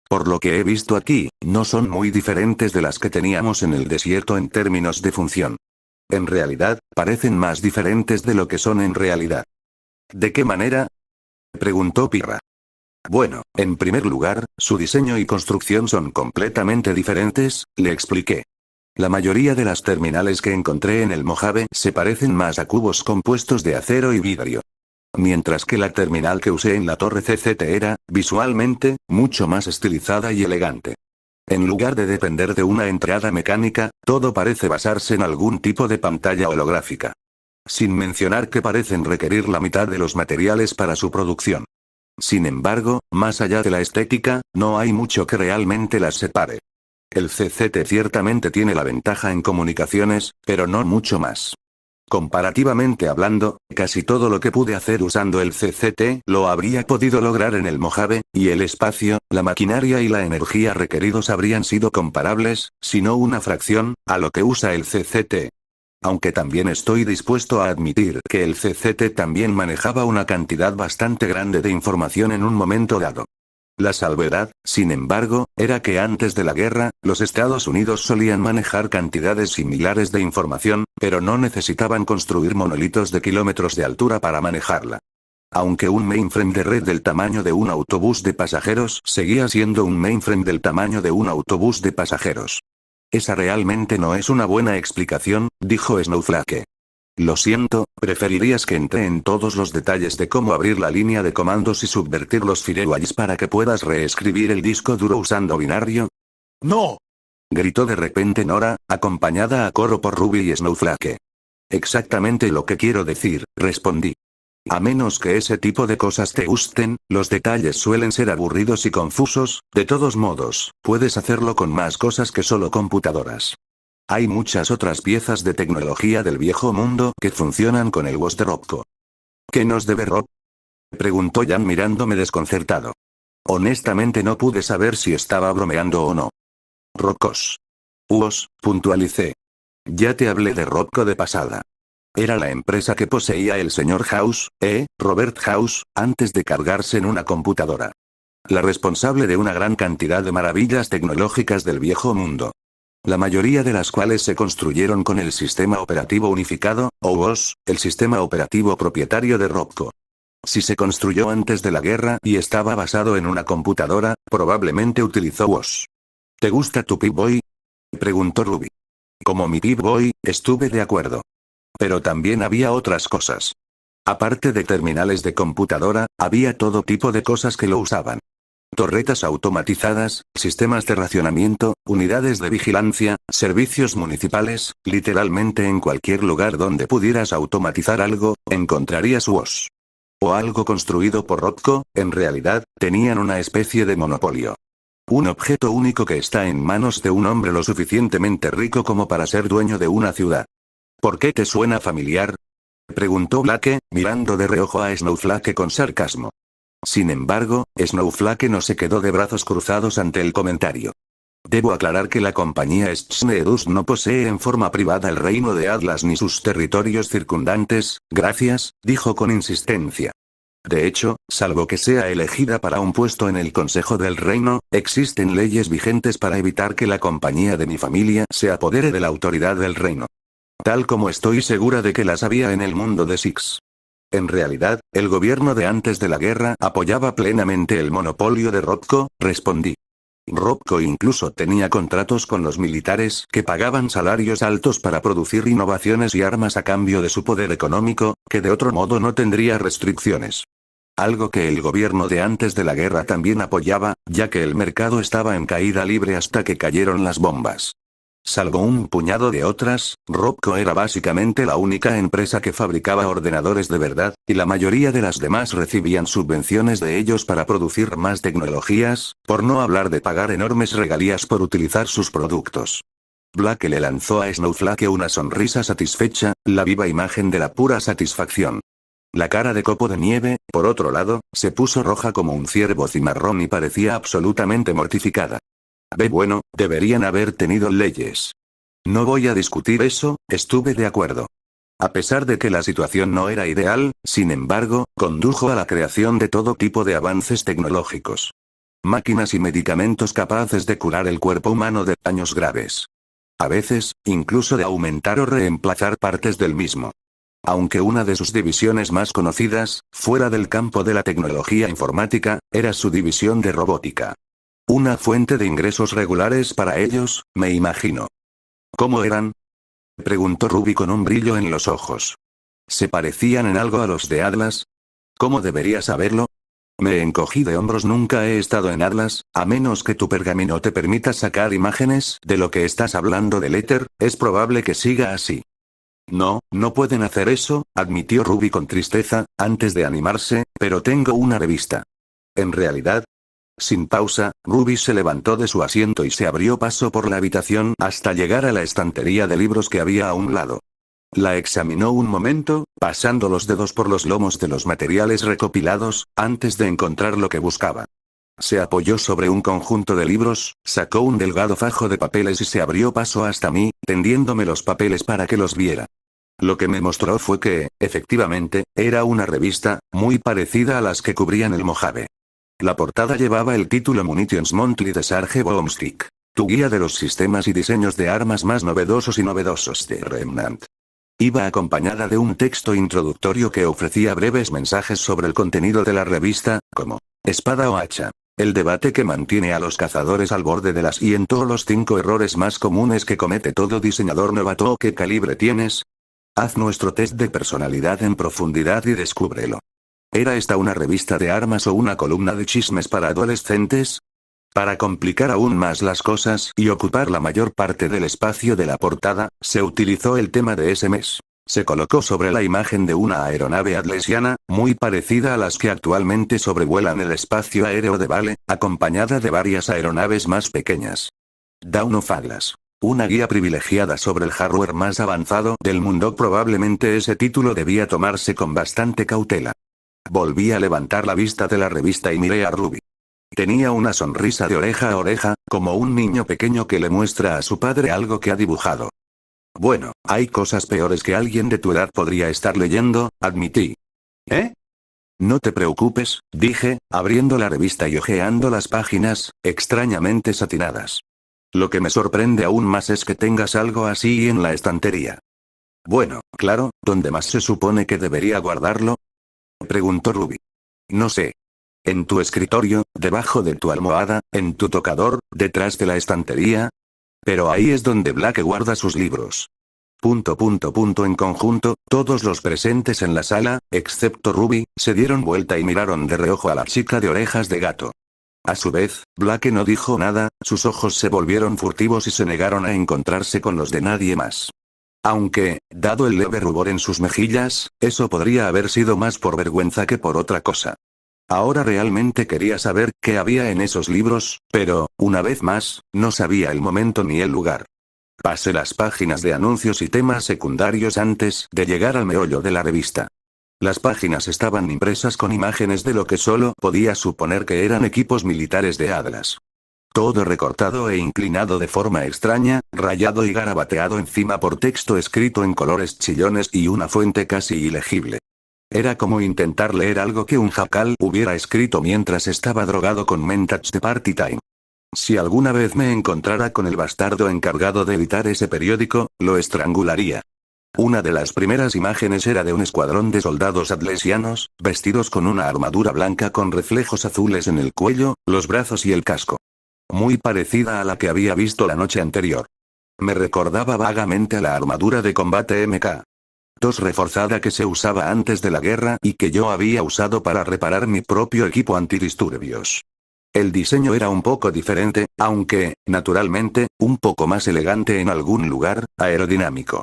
Por lo que he visto aquí, no son muy diferentes de las que teníamos en el desierto en términos de función. En realidad, parecen más diferentes de lo que son en realidad. ¿De qué manera? Preguntó Pirra. Bueno, en primer lugar, su diseño y construcción son completamente diferentes, le expliqué. La mayoría de las terminales que encontré en el Mojave se parecen más a cubos compuestos de acero y vidrio. Mientras que la terminal que usé en la torre CCT era, visualmente, mucho más estilizada y elegante. En lugar de depender de una entrada mecánica, todo parece basarse en algún tipo de pantalla holográfica. Sin mencionar que parecen requerir la mitad de los materiales para su producción. Sin embargo, más allá de la estética, no hay mucho que realmente las separe. El CCT ciertamente tiene la ventaja en comunicaciones, pero no mucho más. Comparativamente hablando, casi todo lo que pude hacer usando el CCT lo habría podido lograr en el Mojave, y el espacio, la maquinaria y la energía requeridos habrían sido comparables, si no una fracción, a lo que usa el CCT. Aunque también estoy dispuesto a admitir que el CCT también manejaba una cantidad bastante grande de información en un momento dado. La salvedad, sin embargo, era que antes de la guerra, los Estados Unidos solían manejar cantidades similares de información, pero no necesitaban construir monolitos de kilómetros de altura para manejarla. Aunque un mainframe de red del tamaño de un autobús de pasajeros seguía siendo un mainframe del tamaño de un autobús de pasajeros. Esa realmente no es una buena explicación, dijo Snowflake. Lo siento, ¿preferirías que entre en todos los detalles de cómo abrir la línea de comandos y subvertir los firewalls para que puedas reescribir el disco duro usando binario? ¡No! Gritó de repente Nora, acompañada a coro por Ruby y Snowflake. Exactamente lo que quiero decir, respondí. A menos que ese tipo de cosas te gusten, los detalles suelen ser aburridos y confusos, de todos modos, puedes hacerlo con más cosas que solo computadoras. Hay muchas otras piezas de tecnología del viejo mundo que funcionan con el WOS de Robco. ¿Qué nos debe Rob? Preguntó Jan mirándome desconcertado. Honestamente no pude saber si estaba bromeando o no. Rocos. WOS, puntualicé. Ya te hablé de Robco de pasada. Era la empresa que poseía el señor House, Robert House, antes de cargarse en una computadora. La responsable de una gran cantidad de maravillas tecnológicas del viejo mundo. La mayoría de las cuales se construyeron con el Sistema Operativo Unificado, o WOS, el sistema operativo propietario de Robco. Si se construyó antes de la guerra y estaba basado en una computadora, probablemente utilizó WOS. ¿Te gusta tu Pip-Boy? Preguntó Ruby. Como mi Pip-Boy, estuve de acuerdo. Pero también había otras cosas. Aparte de terminales de computadora, había todo tipo de cosas que lo usaban. Torretas automatizadas, sistemas de racionamiento, unidades de vigilancia, servicios municipales, literalmente en cualquier lugar donde pudieras automatizar algo, encontrarías WOS. O algo construido por Robco, en realidad, tenían una especie de monopolio. Un objeto único que está en manos de un hombre lo suficientemente rico como para ser dueño de una ciudad. ¿Por qué te suena familiar? Preguntó Blake, mirando de reojo a Snowflake con sarcasmo. Sin embargo, Snowflake no se quedó de brazos cruzados ante el comentario. Debo aclarar que la compañía Schneedus no posee en forma privada el reino de Atlas ni sus territorios circundantes, gracias, dijo con insistencia. De hecho, salvo que sea elegida para un puesto en el Consejo del Reino, existen leyes vigentes para evitar que la compañía de mi familia se apodere de la autoridad del reino. Tal como estoy segura de que las había en el mundo de Six. En realidad, el gobierno de antes de la guerra apoyaba plenamente el monopolio de Robco, respondí. Robco incluso tenía contratos con los militares que pagaban salarios altos para producir innovaciones y armas a cambio de su poder económico, que de otro modo no tendría restricciones. Algo que el gobierno de antes de la guerra también apoyaba, ya que el mercado estaba en caída libre hasta que cayeron las bombas. Salvo un puñado de otras, Robco era básicamente la única empresa que fabricaba ordenadores de verdad, y la mayoría de las demás recibían subvenciones de ellos para producir más tecnologías, por no hablar de pagar enormes regalías por utilizar sus productos. Blake le lanzó a Snowflake una sonrisa satisfecha, la viva imagen de la pura satisfacción. La cara de Copo de Nieve, por otro lado, se puso roja como un ciervo cimarrón y parecía absolutamente mortificada. Bueno, deberían haber tenido leyes. No voy a discutir eso, estuve de acuerdo. A pesar de que la situación no era ideal, sin embargo, condujo a la creación de todo tipo de avances tecnológicos. Máquinas y medicamentos capaces de curar el cuerpo humano de daños graves. A veces, incluso de aumentar o reemplazar partes del mismo. Aunque una de sus divisiones más conocidas, fuera del campo de la tecnología informática, era su división de robótica. Una fuente de ingresos regulares para ellos, me imagino. ¿Cómo eran? Preguntó Ruby con un brillo en los ojos. ¿Se parecían en algo a los de Atlas? ¿Cómo debería saberlo? Me encogí de hombros. Nunca he estado en Atlas, a menos que tu pergamino te permita sacar imágenes de lo que estás hablando del éter, es probable que siga así. No, no pueden hacer eso, admitió Ruby con tristeza, antes de animarse, pero tengo una revista. ¿En realidad? Sin pausa, Ruby se levantó de su asiento y se abrió paso por la habitación hasta llegar a la estantería de libros que había a un lado. La examinó un momento, pasando los dedos por los lomos de los materiales recopilados, antes de encontrar lo que buscaba. Se apoyó sobre un conjunto de libros, sacó un delgado fajo de papeles y se abrió paso hasta mí, tendiéndome los papeles para que los viera. Lo que me mostró fue que, efectivamente, era una revista, muy parecida a las que cubrían el Mojave. La portada llevaba el título Munitions Monthly de Sarge Boomstick, tu guía de los sistemas y diseños de armas más novedosos de Remnant. Iba acompañada de un texto introductorio que ofrecía breves mensajes sobre el contenido de la revista, como espada o hacha. El debate que mantiene a los cazadores al borde de las y todos los 5 errores más comunes que comete todo diseñador novato. ¿Qué calibre tienes? Haz nuestro test de personalidad en profundidad y descúbrelo. ¿Era esta una revista de armas o una columna de chismes para adolescentes? Para complicar aún más las cosas y ocupar la mayor parte del espacio de la portada, se utilizó el tema de ese mes. Se colocó sobre la imagen de una aeronave atlesiana, muy parecida a las que actualmente sobrevuelan el espacio aéreo de Vale, acompañada de varias aeronaves más pequeñas. Dawn of Atlas. Una guía privilegiada sobre el hardware más avanzado del mundo. Probablemente ese título debía tomarse con bastante cautela. Volví a levantar la vista de la revista y miré a Ruby. Tenía una sonrisa de oreja a oreja, como un niño pequeño que le muestra a su padre algo que ha dibujado. Bueno, hay cosas peores que alguien de tu edad podría estar leyendo, admití. ¿Eh? No te preocupes, dije, abriendo la revista y hojeando las páginas, extrañamente satinadas. Lo que me sorprende aún más es que tengas algo así en la estantería. Bueno, claro, ¿dónde más se supone que debería guardarlo? Preguntó Ruby. No sé. En tu escritorio, debajo de tu almohada, en tu tocador, detrás de la estantería. Pero ahí es donde Blake guarda sus libros. En conjunto, todos los presentes en la sala, excepto Ruby, se dieron vuelta y miraron de reojo a la chica de orejas de gato. A su vez, Blake no dijo nada, sus ojos se volvieron furtivos y se negaron a encontrarse con los de nadie más. Aunque, dado el leve rubor en sus mejillas, eso podría haber sido más por vergüenza que por otra cosa. Ahora realmente quería saber qué había en esos libros, pero, una vez más, no sabía el momento ni el lugar. Pasé las páginas de anuncios y temas secundarios antes de llegar al meollo de la revista. Las páginas estaban impresas con imágenes de lo que solo podía suponer que eran equipos militares de Atlas. Todo recortado e inclinado de forma extraña, rayado y garabateado encima por texto escrito en colores chillones y una fuente casi ilegible. Era como intentar leer algo que un jacal hubiera escrito mientras estaba drogado con Mentats de Party Time. Si alguna vez me encontrara con el bastardo encargado de editar ese periódico, lo estrangularía. Una de las primeras imágenes era de un escuadrón de soldados atlesianos, vestidos con una armadura blanca con reflejos azules en el cuello, los brazos y el casco. Muy parecida a la que había visto la noche anterior. Me recordaba vagamente a la armadura de combate MK2 reforzada que se usaba antes de la guerra y que yo había usado para reparar mi propio equipo antidisturbios. El diseño era un poco diferente, aunque, naturalmente, un poco más elegante en algún lugar, aerodinámico.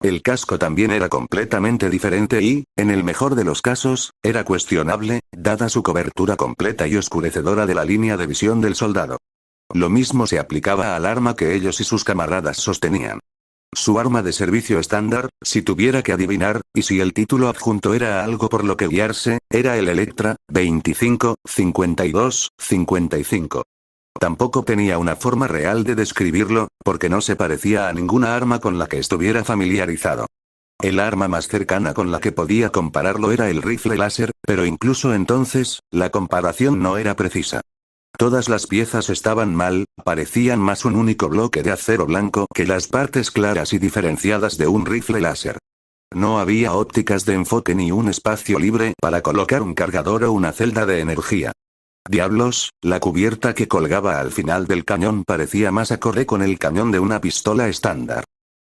El casco también era completamente diferente y, en el mejor de los casos, era cuestionable, dada su cobertura completa y oscurecedora de la línea de visión del soldado. Lo mismo se aplicaba al arma que ellos y sus camaradas sostenían. Su arma de servicio estándar, si tuviera que adivinar, y si el título adjunto era algo por lo que guiarse, era el Electra 25-52-55. Tampoco tenía una forma real de describirlo, porque no se parecía a ninguna arma con la que estuviera familiarizado. El arma más cercana con la que podía compararlo era el rifle láser, pero incluso entonces, la comparación no era precisa. Todas las piezas estaban mal, parecían más un único bloque de acero blanco que las partes claras y diferenciadas de un rifle láser. No había ópticas de enfoque ni un espacio libre para colocar un cargador o una celda de energía. Diablos, la cubierta que colgaba al final del cañón parecía más acorde con el cañón de una pistola estándar.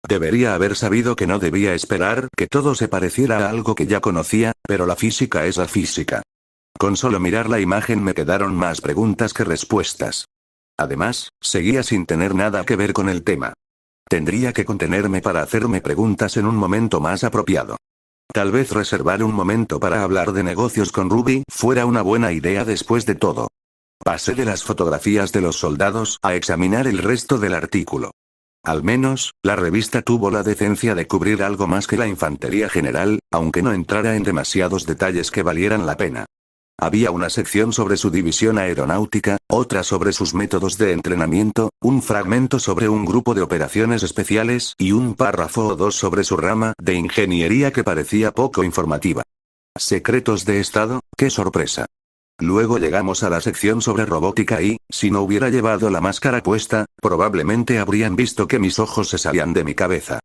Debería haber sabido que no debía esperar que todo se pareciera a algo que ya conocía, pero la física es la física. Con solo mirar la imagen me quedaron más preguntas que respuestas. Además, seguía sin tener nada que ver con el tema. Tendría que contenerme para hacerme preguntas en un momento más apropiado. Tal vez reservar un momento para hablar de negocios con Ruby fuera una buena idea después de todo. Pasé de las fotografías de los soldados a examinar el resto del artículo. Al menos, la revista tuvo la decencia de cubrir algo más que la infantería general, aunque no entrara en demasiados detalles que valieran la pena. Había una sección sobre su división aeronáutica, otra sobre sus métodos de entrenamiento, un fragmento sobre un grupo de operaciones especiales y un párrafo o dos sobre su rama de ingeniería que parecía poco informativa. Secretos de Estado, qué sorpresa. Luego llegamos a la sección sobre robótica y, si no hubiera llevado la máscara puesta, probablemente habrían visto que mis ojos se salían de mi cabeza.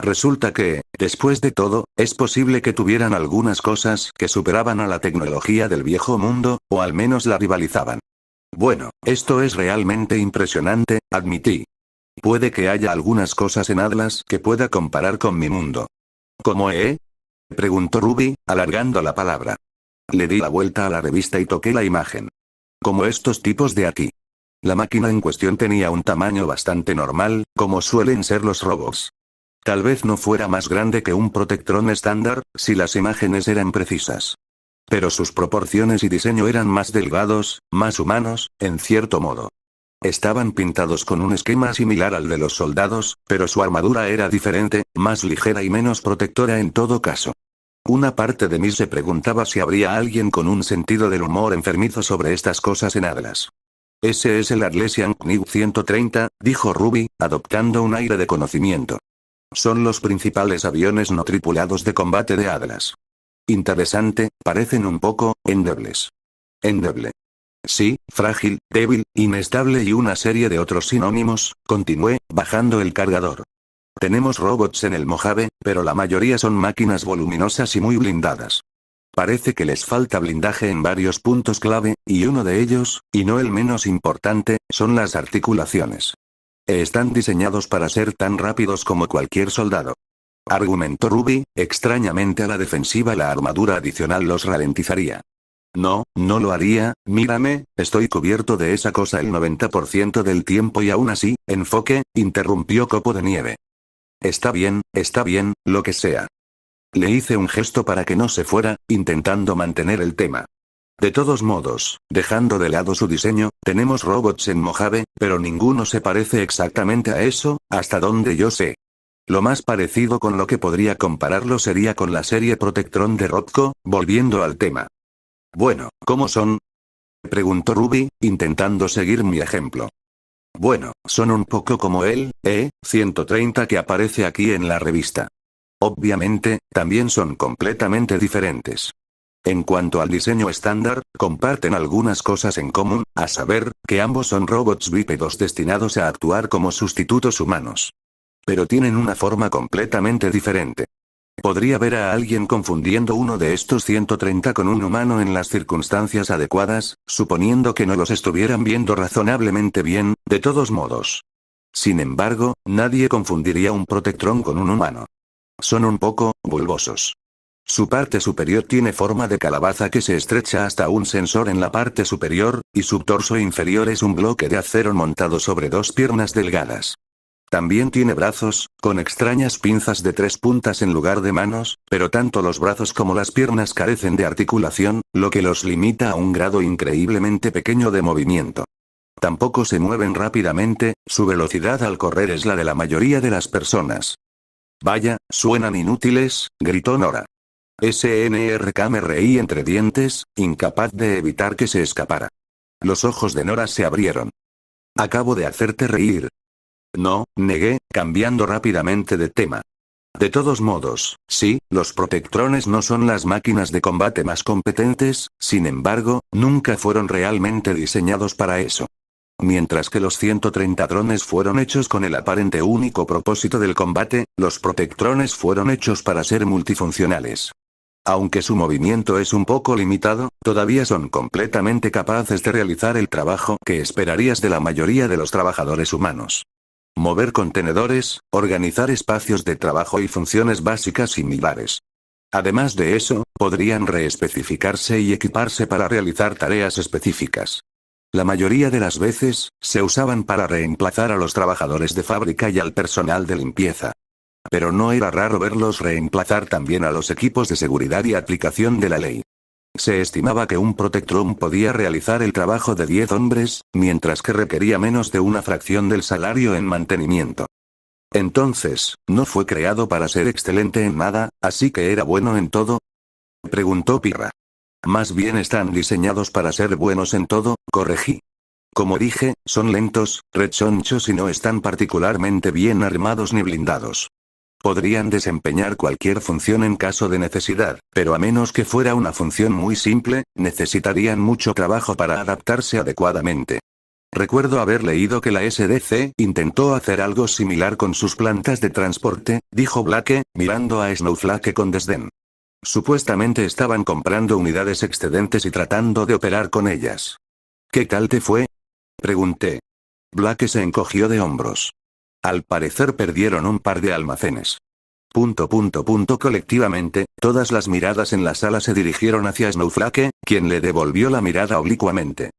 Resulta que, después de todo, es posible que tuvieran algunas cosas que superaban a la tecnología del viejo mundo, o al menos la rivalizaban. Bueno, esto es realmente impresionante, admití. Puede que haya algunas cosas en Atlas que pueda comparar con mi mundo. ¿Cómo preguntó Ruby, alargando la palabra. Le di la vuelta a la revista y toqué la imagen. Como estos tipos de aquí. La máquina en cuestión tenía un tamaño bastante normal, como suelen ser los robots. Tal vez no fuera más grande que un Protectron estándar, si las imágenes eran precisas. Pero sus proporciones y diseño eran más delgados, más humanos, en cierto modo. Estaban pintados con un esquema similar al de los soldados, pero su armadura era diferente, más ligera y menos protectora en todo caso. Una parte de mí se preguntaba si habría alguien con un sentido del humor enfermizo sobre estas cosas en Atlas. Ese es el Arlesian Knight 130, dijo Ruby, adoptando un aire de conocimiento. Son los principales aviones no tripulados de combate de Atlas. Interesante, parecen un poco endebles. Endeble. Sí, frágil, débil, inestable y una serie de otros sinónimos, continué, bajando el cargador. Tenemos robots en el Mojave, pero la mayoría son máquinas voluminosas y muy blindadas. Parece que les falta blindaje en varios puntos clave, y uno de ellos, y no el menos importante, son las articulaciones. Están diseñados para ser tan rápidos como cualquier soldado. Argumentó Ruby, extrañamente a la defensiva la armadura adicional los ralentizaría. No, no lo haría, mírame, estoy cubierto de esa cosa el 90% del tiempo y aún así, enfoque, interrumpió Copo de Nieve. Está bien, lo que sea. Le hice un gesto para que no se fuera, intentando mantener el tema. De todos modos, dejando de lado su diseño, tenemos robots en Mojave, pero ninguno se parece exactamente a eso, hasta donde yo sé. Lo más parecido con lo que podría compararlo sería con la serie Protectron de Rothko, volviendo al tema. Bueno, ¿cómo son? Preguntó Ruby, intentando seguir mi ejemplo. Bueno, son un poco como el E-130 que aparece aquí en la revista. Obviamente, también son completamente diferentes. En cuanto al diseño estándar, comparten algunas cosas en común, a saber, que ambos son robots bípedos destinados a actuar como sustitutos humanos. Pero tienen una forma completamente diferente. Podría ver a alguien confundiendo uno de estos 130 con un humano en las circunstancias adecuadas, suponiendo que no los estuvieran viendo razonablemente bien, de todos modos. Sin embargo, nadie confundiría un Protectron con un humano. Son un poco bulbosos. Su parte superior tiene forma de calabaza que se estrecha hasta un sensor en la parte superior, y su torso inferior es un bloque de acero montado sobre dos piernas delgadas. También tiene brazos, con extrañas pinzas de 3 puntas en lugar de manos, pero tanto los brazos como las piernas carecen de articulación, lo que los limita a un grado increíblemente pequeño de movimiento. Tampoco se mueven rápidamente, su velocidad al correr es la de la mayoría de las personas. Vaya, suenan inútiles, gritó Nora. SNRK me reí entre dientes, incapaz de evitar que se escapara. Los ojos de Nora se abrieron. Acabo de hacerte reír. No, negué, cambiando rápidamente de tema. De todos modos, sí, los Protectrones no son las máquinas de combate más competentes, sin embargo, nunca fueron realmente diseñados para eso. Mientras que los 130 drones fueron hechos con el aparente único propósito del combate, los Protectrones fueron hechos para ser multifuncionales. Aunque su movimiento es un poco limitado, todavía son completamente capaces de realizar el trabajo que esperarías de la mayoría de los trabajadores humanos. Mover contenedores, organizar espacios de trabajo y funciones básicas similares. Además de eso, podrían reespecificarse y equiparse para realizar tareas específicas. La mayoría de las veces, se usaban para reemplazar a los trabajadores de fábrica y al personal de limpieza. Pero no era raro verlos reemplazar también a los equipos de seguridad y aplicación de la ley. Se estimaba que un Protectron podía realizar el trabajo de 10 hombres, mientras que requería menos de una fracción del salario en mantenimiento. Entonces, ¿no fue creado para ser excelente en nada, así que era bueno en todo? Preguntó Pirra. Más bien están diseñados para ser buenos en todo, corregí. Como dije, son lentos, rechonchos y no están particularmente bien armados ni blindados. Podrían desempeñar cualquier función en caso de necesidad, pero a menos que fuera una función muy simple, necesitarían mucho trabajo para adaptarse adecuadamente. Recuerdo haber leído que la SDC intentó hacer algo similar con sus plantas de transporte, dijo Blake, mirando a Snowflake con desdén. Supuestamente estaban comprando unidades excedentes y tratando de operar con ellas. ¿Qué tal te fue? Pregunté. Blake se encogió de hombros. Al parecer perdieron un par de almacenes. Colectivamente, todas las miradas en la sala se dirigieron hacia Snowflake, quien le devolvió la mirada oblicuamente.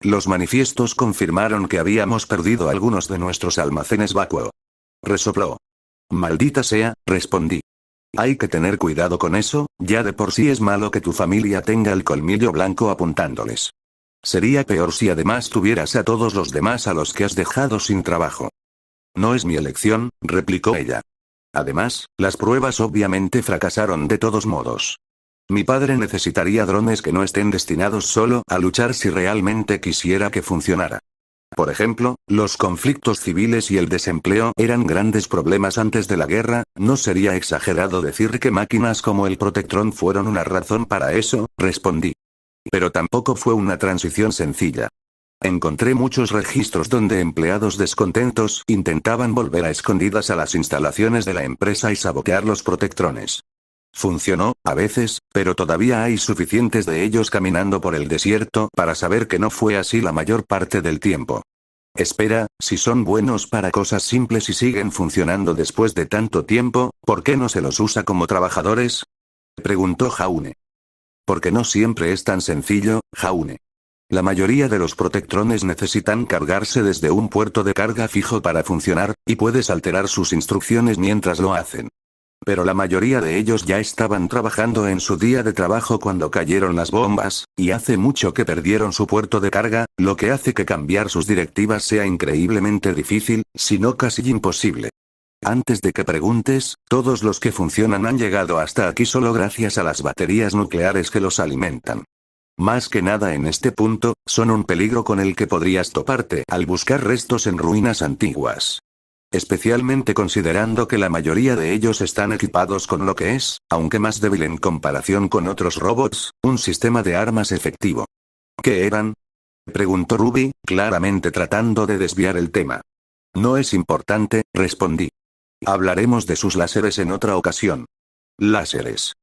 Los manifiestos confirmaron que habíamos perdido algunos de nuestros almacenes vacuo. Resopló. Maldita sea, respondí. Hay que tener cuidado con eso, ya de por sí es malo que tu familia tenga el colmillo blanco apuntándoles. Sería peor si además tuvieras a todos los demás a los que has dejado sin trabajo. No es mi elección, replicó ella. Además, las pruebas obviamente fracasaron de todos modos. Mi padre necesitaría drones que no estén destinados solo a luchar si realmente quisiera que funcionara. Por ejemplo, los conflictos civiles y el desempleo eran grandes problemas antes de la guerra, no sería exagerado decir que máquinas como el Protectron fueron una razón para eso, respondí. Pero tampoco fue una transición sencilla. Encontré muchos registros donde empleados descontentos intentaban volver a escondidas a las instalaciones de la empresa y sabotear los Protectrones. Funcionó, a veces, pero todavía hay suficientes de ellos caminando por el desierto para saber que no fue así la mayor parte del tiempo. Espera, si son buenos para cosas simples y siguen funcionando después de tanto tiempo, ¿por qué no se los usa como trabajadores? Preguntó Jaune. Porque no siempre es tan sencillo, Jaune. La mayoría de los Protectrones necesitan cargarse desde un puerto de carga fijo para funcionar, y puedes alterar sus instrucciones mientras lo hacen. Pero la mayoría de ellos ya estaban trabajando en su día de trabajo cuando cayeron las bombas, y hace mucho que perdieron su puerto de carga, lo que hace que cambiar sus directivas sea increíblemente difícil, si no casi imposible. Antes de que preguntes, todos los que funcionan han llegado hasta aquí solo gracias a las baterías nucleares que los alimentan. Más que nada en este punto, son un peligro con el que podrías toparte al buscar restos en ruinas antiguas. Especialmente considerando que la mayoría de ellos están equipados con lo que es, aunque más débil en comparación con otros robots, un sistema de armas efectivo. ¿Qué eran? Preguntó Ruby, claramente tratando de desviar el tema. No es importante, respondí. Hablaremos de sus láseres en otra ocasión. Láseres.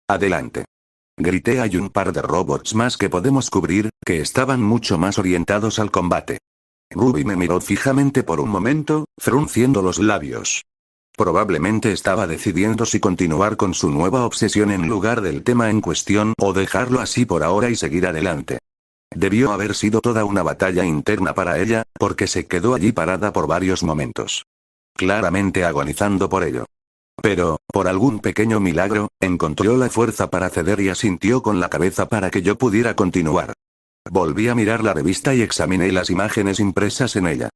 Adelante. Grité, hay un par de robots más que podemos cubrir, que estaban mucho más orientados al combate. Ruby me miró fijamente por un momento, frunciendo los labios. Probablemente estaba decidiendo si continuar con su nueva obsesión en lugar del tema en cuestión o dejarlo así por ahora y seguir adelante. Debió haber sido toda una batalla interna para ella, porque se quedó allí parada por varios momentos. Claramente agonizando por ello. Pero, por algún pequeño milagro, encontró la fuerza para ceder y asintió con la cabeza para que yo pudiera continuar. Volví a mirar la revista y examiné las imágenes impresas en ella.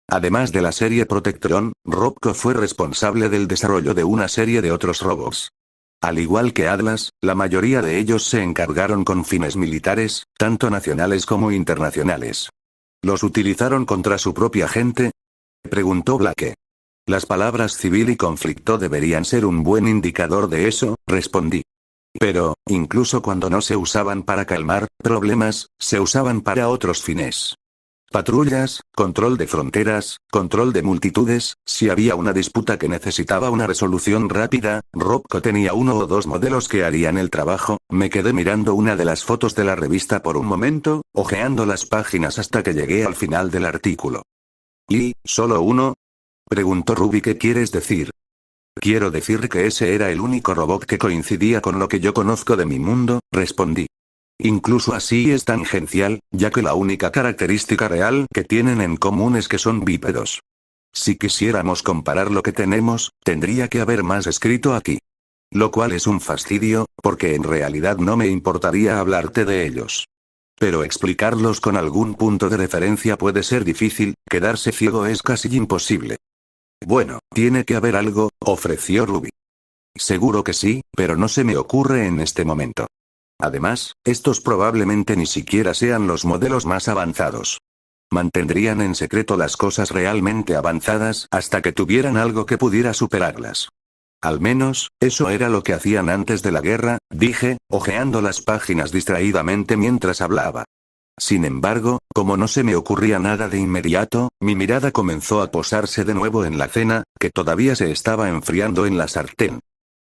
Además de la serie Protectron, Robco fue responsable del desarrollo de una serie de otros robots. Al igual que Atlas, la mayoría de ellos se encargaron con fines militares, tanto nacionales como internacionales. ¿Los utilizaron contra su propia gente? Preguntó Blake. Las palabras civil y conflicto deberían ser un buen indicador de eso, respondí. Pero, incluso cuando no se usaban para calmar problemas, se usaban para otros fines. Patrullas, control de fronteras, control de multitudes. Si había una disputa que necesitaba una resolución rápida, Robco tenía uno o dos modelos que harían el trabajo. Me quedé mirando una de las fotos de la revista por un momento, hojeando las páginas hasta que llegué al final del artículo. ¿Y, solo uno? Preguntó Ruby. ¿Qué quieres decir? Quiero decir que ese era el único robot que coincidía con lo que yo conozco de mi mundo, respondí. Incluso así es tangencial, ya que la única característica real que tienen en común es que son bípedos. Si quisiéramos comparar lo que tenemos, tendría que haber más escrito aquí. Lo cual es un fastidio, porque en realidad no me importaría hablarte de ellos. Pero explicarlos con algún punto de referencia puede ser difícil, quedarse ciego es casi imposible. Bueno, tiene que haber algo, ofreció Ruby. Seguro que sí, pero no se me ocurre en este momento. Además, estos probablemente ni siquiera sean los modelos más avanzados. Mantendrían en secreto las cosas realmente avanzadas hasta que tuvieran algo que pudiera superarlas. Al menos, eso era lo que hacían antes de la guerra, dije, hojeando las páginas distraídamente mientras hablaba. Sin embargo, como no se me ocurría nada de inmediato, mi mirada comenzó a posarse de nuevo en la cena, que todavía se estaba enfriando en la sartén.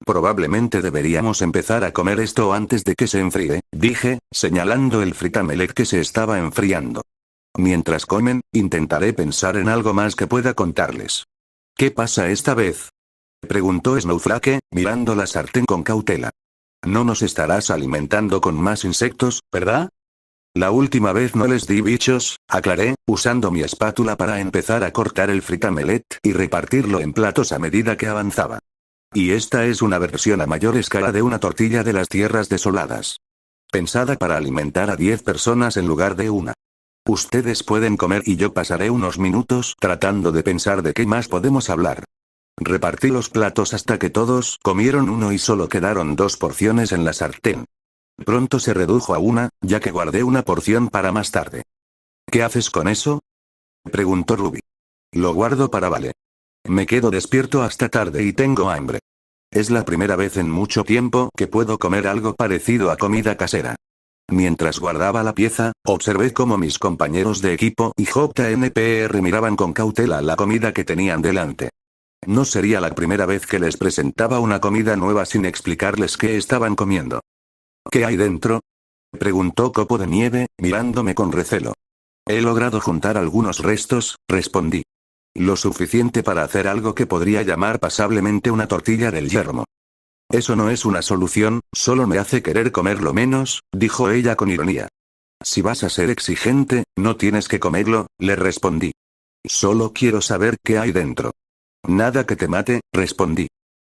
Probablemente deberíamos empezar a comer esto antes de que se enfríe, dije, señalando el fritamelec que se estaba enfriando. Mientras comen, intentaré pensar en algo más que pueda contarles. ¿Qué pasa esta vez? Preguntó Snowflake, mirando la sartén con cautela. No nos estarás alimentando con más insectos, ¿verdad? La última vez no les di bichos, aclaré, usando mi espátula para empezar a cortar el fritamelet y repartirlo en platos a medida que avanzaba. Y esta es una versión a mayor escala de una tortilla de las tierras desoladas. Pensada para alimentar a 10 personas en lugar de una. Ustedes pueden comer y yo pasaré unos minutos tratando de pensar de qué más podemos hablar. Repartí los platos hasta que todos comieron uno y solo quedaron 2 porciones en la sartén. Pronto se redujo a una, ya que guardé una porción para más tarde. ¿Qué haces con eso? Preguntó Ruby. Lo guardo para Vale. Me quedo despierto hasta tarde y tengo hambre. Es la primera vez en mucho tiempo que puedo comer algo parecido a comida casera. Mientras guardaba la pieza, observé cómo mis compañeros de equipo y JNPR miraban con cautela la comida que tenían delante. No sería la primera vez que les presentaba una comida nueva sin explicarles qué estaban comiendo. ¿Qué hay dentro? Preguntó Copo de Nieve, mirándome con recelo. He logrado juntar algunos restos, respondí. Lo suficiente para hacer algo que podría llamar pasablemente una tortilla del yermo. Eso no es una solución, solo me hace querer comerlo menos, dijo ella con ironía. Si vas a ser exigente, no tienes que comerlo, le respondí. Solo quiero saber qué hay dentro. Nada que te mate, respondí.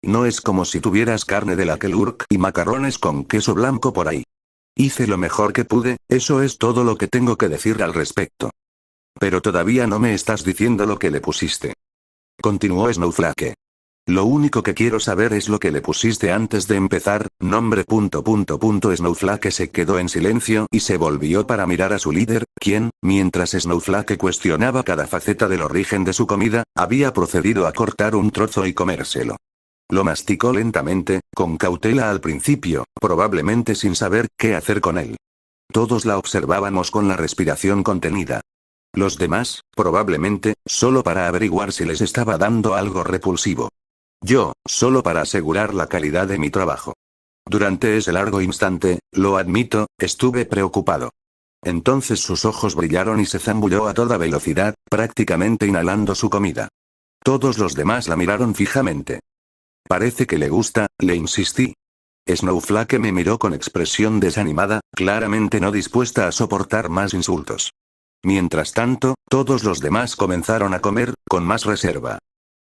No es como si tuvieras carne de la Kelurk y macarrones con queso blanco por ahí. Hice lo mejor que pude, eso es todo lo que tengo que decir al respecto. Pero todavía no me estás diciendo lo que le pusiste. Continuó Snowflake. Lo único que quiero saber es lo que le pusiste antes de empezar, nombre. Snowflake se quedó en silencio y se volvió para mirar a su líder, quien, mientras Snowflake cuestionaba cada faceta del origen de su comida, había procedido a cortar un trozo y comérselo. Lo masticó lentamente, con cautela al principio, probablemente sin saber qué hacer con él. Todos la observábamos con la respiración contenida. Los demás, probablemente, solo para averiguar si les estaba dando algo repulsivo. Yo, solo para asegurar la calidad de mi trabajo. Durante ese largo instante, lo admito, estuve preocupado. Entonces sus ojos brillaron y se zambulló a toda velocidad, prácticamente inhalando su comida. Todos los demás la miraron fijamente. Parece que le gusta, le insistí. Snowflake me miró con expresión desanimada, claramente no dispuesta a soportar más insultos. Mientras tanto, todos los demás comenzaron a comer, con más reserva.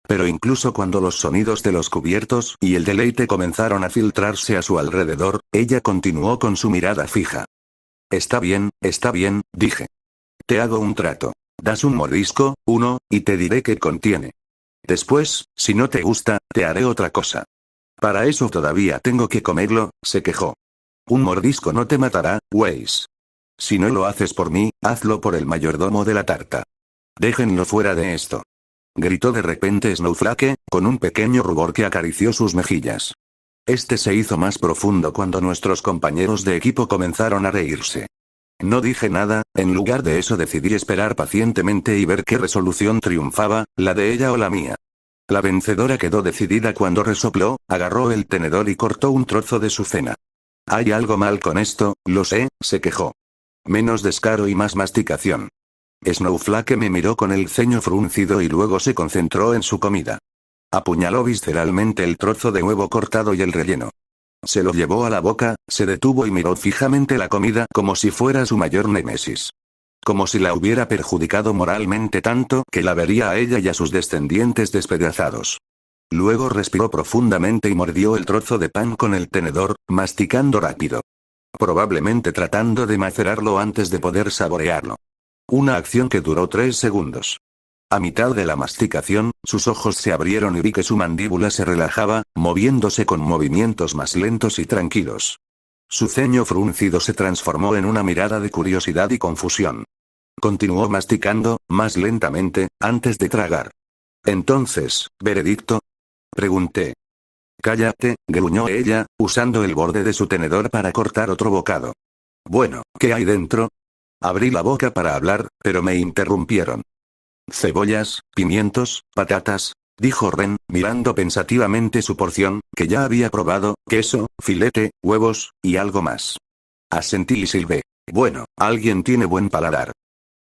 Pero incluso cuando los sonidos de los cubiertos y el deleite comenzaron a filtrarse a su alrededor, ella continuó con su mirada fija. Está bien, dije. Te hago un trato. Das un mordisco, uno, y te diré qué contiene. Después, si no te gusta, te haré otra cosa. Para eso todavía tengo que comerlo, se quejó. Un mordisco no te matará, Weiss. Si no lo haces por mí, hazlo por el mayordomo de la tarta. Déjenlo fuera de esto. Gritó de repente Snowflake, con un pequeño rubor que acarició sus mejillas. Este se hizo más profundo cuando nuestros compañeros de equipo comenzaron a reírse. No dije nada, en lugar de eso decidí esperar pacientemente y ver qué resolución triunfaba, la de ella o la mía. La vencedora quedó decidida cuando resopló, agarró el tenedor y cortó un trozo de su cena. Hay algo mal con esto, lo sé, se quejó. Menos descaro y más masticación. Snowflake me miró con el ceño fruncido y luego se concentró en su comida. Apuñaló visceralmente el trozo de huevo cortado y el relleno. Se lo llevó a la boca, se detuvo y miró fijamente la comida como si fuera su mayor némesis. Como si la hubiera perjudicado moralmente tanto que la vería a ella y a sus descendientes despedazados. Luego respiró profundamente y mordió el trozo de pan con el tenedor, masticando rápido. Probablemente tratando de macerarlo antes de poder saborearlo. Una acción que duró 3 segundos. A mitad de la masticación, sus ojos se abrieron y vi que su mandíbula se relajaba, moviéndose con movimientos más lentos y tranquilos. Su ceño fruncido se transformó en una mirada de curiosidad y confusión. Continuó masticando, más lentamente, antes de tragar. Entonces, ¿veredicto? Pregunté. Cállate, gruñó ella, usando el borde de su tenedor para cortar otro bocado. Bueno, ¿qué hay dentro? Abrí la boca para hablar, pero me interrumpieron. Cebollas, pimientos, patatas, dijo Ren, mirando pensativamente su porción, que ya había probado, queso, filete, huevos, y algo más. Asentí y silbé. Bueno, alguien tiene buen paladar.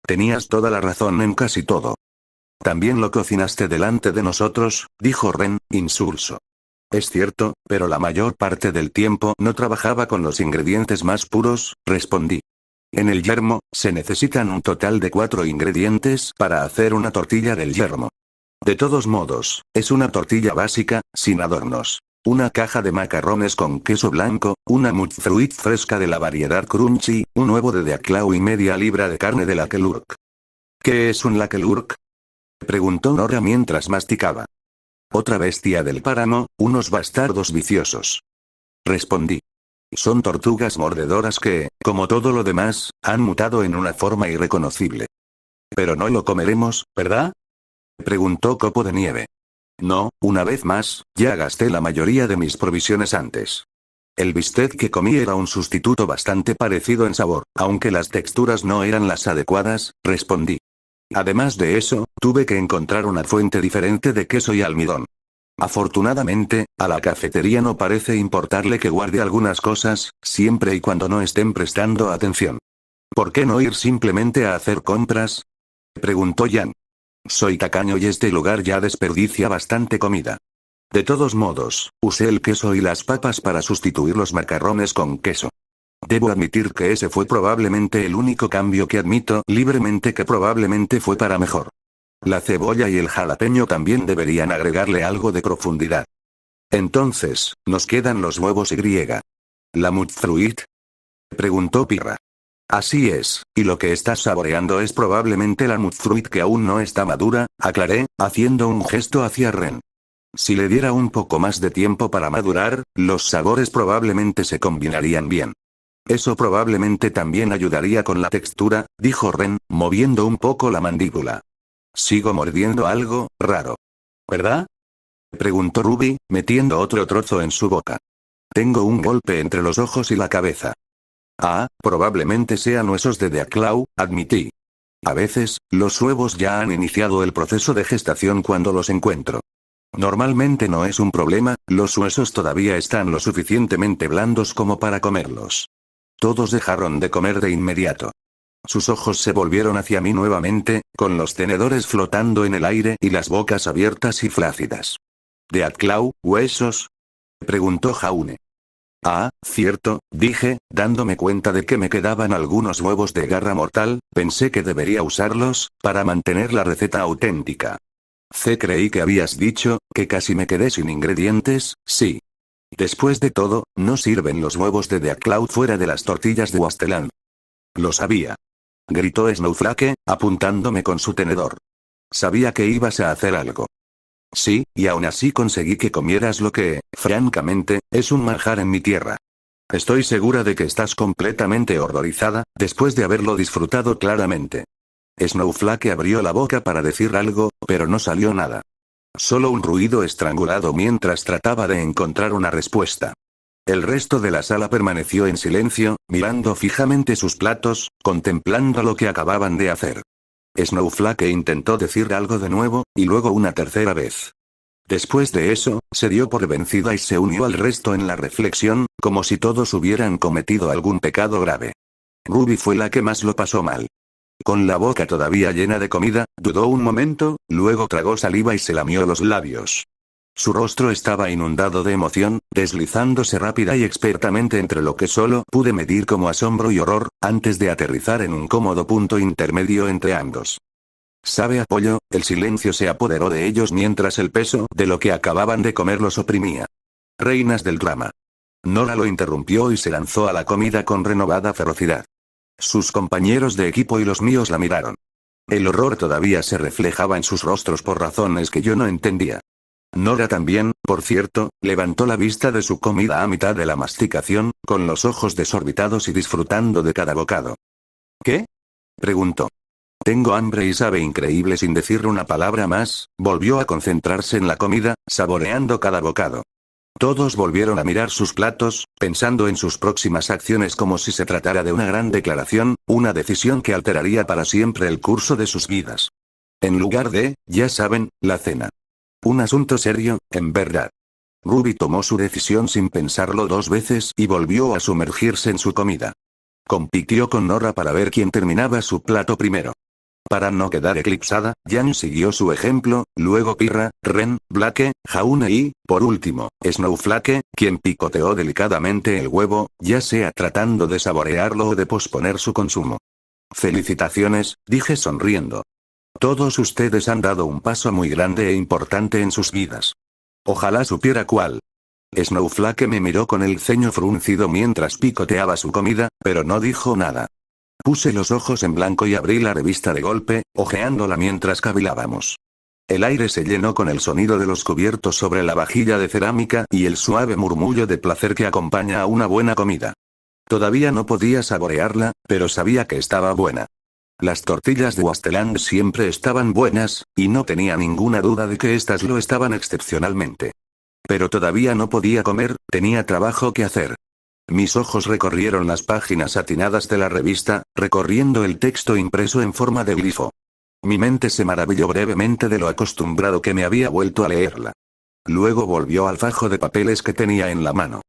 Tenías toda la razón en casi todo. También lo cocinaste delante de nosotros, dijo Ren, insulso. Es cierto, pero la mayor parte del tiempo no trabajaba con los ingredientes más puros, respondí. En el yermo, se necesitan un total de 4 ingredientes para hacer una tortilla del yermo. De todos modos, es una tortilla básica, sin adornos. Una caja de macarrones con queso blanco, una mudfruit fresca de la variedad crunchy, un huevo de Deaclaw y media libra de carne de Lakelurk. ¿Qué es un Lakelurk? Preguntó Nora mientras masticaba. Otra bestia del páramo, unos bastardos viciosos. Respondí. Son tortugas mordedoras que, como todo lo demás, han mutado en una forma irreconocible. Pero no lo comeremos, ¿verdad? Preguntó Copo de Nieve. No, una vez más, ya gasté la mayoría de mis provisiones antes. El bistec que comí era un sustituto bastante parecido en sabor, aunque las texturas no eran las adecuadas, respondí. Además de eso, tuve que encontrar una fuente diferente de queso y almidón. Afortunadamente, a la cafetería no parece importarle que guarde algunas cosas, siempre y cuando no estén prestando atención. ¿Por qué no ir simplemente a hacer compras? Preguntó Jan. Soy tacaño y este lugar ya desperdicia bastante comida. De todos modos, usé el queso y las papas para sustituir los macarrones con queso. Debo admitir que ese fue probablemente el único cambio que admito libremente que probablemente fue para mejor. La cebolla y el jalapeño también deberían agregarle algo de profundidad. Entonces, nos quedan los huevos y. ¿La mudfruit? Preguntó Pirra. Así es, y lo que estás saboreando es probablemente la mudfruit que aún no está madura, aclaré, haciendo un gesto hacia Ren. Si le diera un poco más de tiempo para madurar, los sabores probablemente se combinarían bien. Eso probablemente también ayudaría con la textura, dijo Ren, moviendo un poco la mandíbula. Sigo mordiendo algo raro. ¿Verdad? Preguntó Ruby, metiendo otro trozo en su boca. Tengo un golpe entre los ojos y la cabeza. Ah, probablemente sean huesos de Deaclaw, admití. A veces, los huevos ya han iniciado el proceso de gestación cuando los encuentro. Normalmente no es un problema, los huesos todavía están lo suficientemente blandos como para comerlos. Todos dejaron de comer de inmediato. Sus ojos se volvieron hacia mí nuevamente, con los tenedores flotando en el aire y las bocas abiertas y flácidas. ¿Deaclaw, huesos? Preguntó Jaune. Ah, cierto, dije, dándome cuenta de que me quedaban algunos huevos de garra mortal, pensé que debería usarlos, para mantener la receta auténtica. Creí que habías dicho, que casi me quedé sin ingredientes, sí. Después de todo, no sirven los huevos de Deaclaw fuera de las tortillas de Wasteland. Lo sabía. Gritó Snowflake, apuntándome con su tenedor. Sabía que ibas a hacer algo. Sí, y aún así conseguí que comieras lo que, francamente, es un manjar en mi tierra. Estoy segura de que estás completamente horrorizada, después de haberlo disfrutado claramente. Snowflake abrió la boca para decir algo, pero no salió nada. Solo un ruido estrangulado mientras trataba de encontrar una respuesta. El resto de la sala permaneció en silencio, mirando fijamente sus platos, contemplando lo que acababan de hacer. Snowflake intentó decir algo de nuevo, y luego una tercera vez. Después de eso, se dio por vencida y se unió al resto en la reflexión, como si todos hubieran cometido algún pecado grave. Ruby fue la que más lo pasó mal. Con la boca todavía llena de comida, dudó un momento, luego tragó saliva y se lamió los labios. Su rostro estaba inundado de emoción, deslizándose rápida y expertamente entre lo que solo pude medir como asombro y horror, antes de aterrizar en un cómodo punto intermedio entre ambos. ¿Sabe Apollo? El silencio se apoderó de ellos mientras el peso de lo que acababan de comer los oprimía. Reinas del drama. Nora lo interrumpió y se lanzó a la comida con renovada ferocidad. Sus compañeros de equipo y los míos la miraron. El horror todavía se reflejaba en sus rostros por razones que yo no entendía. Nora también, por cierto, levantó la vista de su comida a mitad de la masticación, con los ojos desorbitados y disfrutando de cada bocado. ¿Qué? Preguntó. Tengo hambre y sabe increíble sin decir una palabra más, volvió a concentrarse en la comida, saboreando cada bocado. Todos volvieron a mirar sus platos, pensando en sus próximas acciones como si se tratara de una gran declaración, una decisión que alteraría para siempre el curso de sus vidas. En lugar de, ya saben, la cena. Un asunto serio, en verdad. Ruby tomó su decisión sin pensarlo dos veces y volvió a sumergirse en su comida. Compitió con Nora para ver quién terminaba su plato primero. Para no quedar eclipsada, Jan siguió su ejemplo, luego Pirra, Ren, Blake, Jaune y, por último, Snowflake, quien picoteó delicadamente el huevo, ya sea tratando de saborearlo o de posponer su consumo. Felicitaciones, dije sonriendo. Todos ustedes han dado un paso muy grande e importante en sus vidas. Ojalá supiera cuál. Snowflake me miró con el ceño fruncido mientras picoteaba su comida, pero no dijo nada. Puse los ojos en blanco y abrí la revista de golpe, hojeándola mientras cavilábamos. El aire se llenó con el sonido de los cubiertos sobre la vajilla de cerámica y el suave murmullo de placer que acompaña a una buena comida. Todavía no podía saborearla, pero sabía que estaba buena. Las tortillas de Wasteland siempre estaban buenas, y no tenía ninguna duda de que estas lo estaban excepcionalmente. Pero todavía no podía comer, tenía trabajo que hacer. Mis ojos recorrieron las páginas satinadas de la revista, recorriendo el texto impreso en forma de glifo. Mi mente se maravilló brevemente de lo acostumbrado que me había vuelto a leerla. Luego volvió al fajo de papeles que tenía en la mano.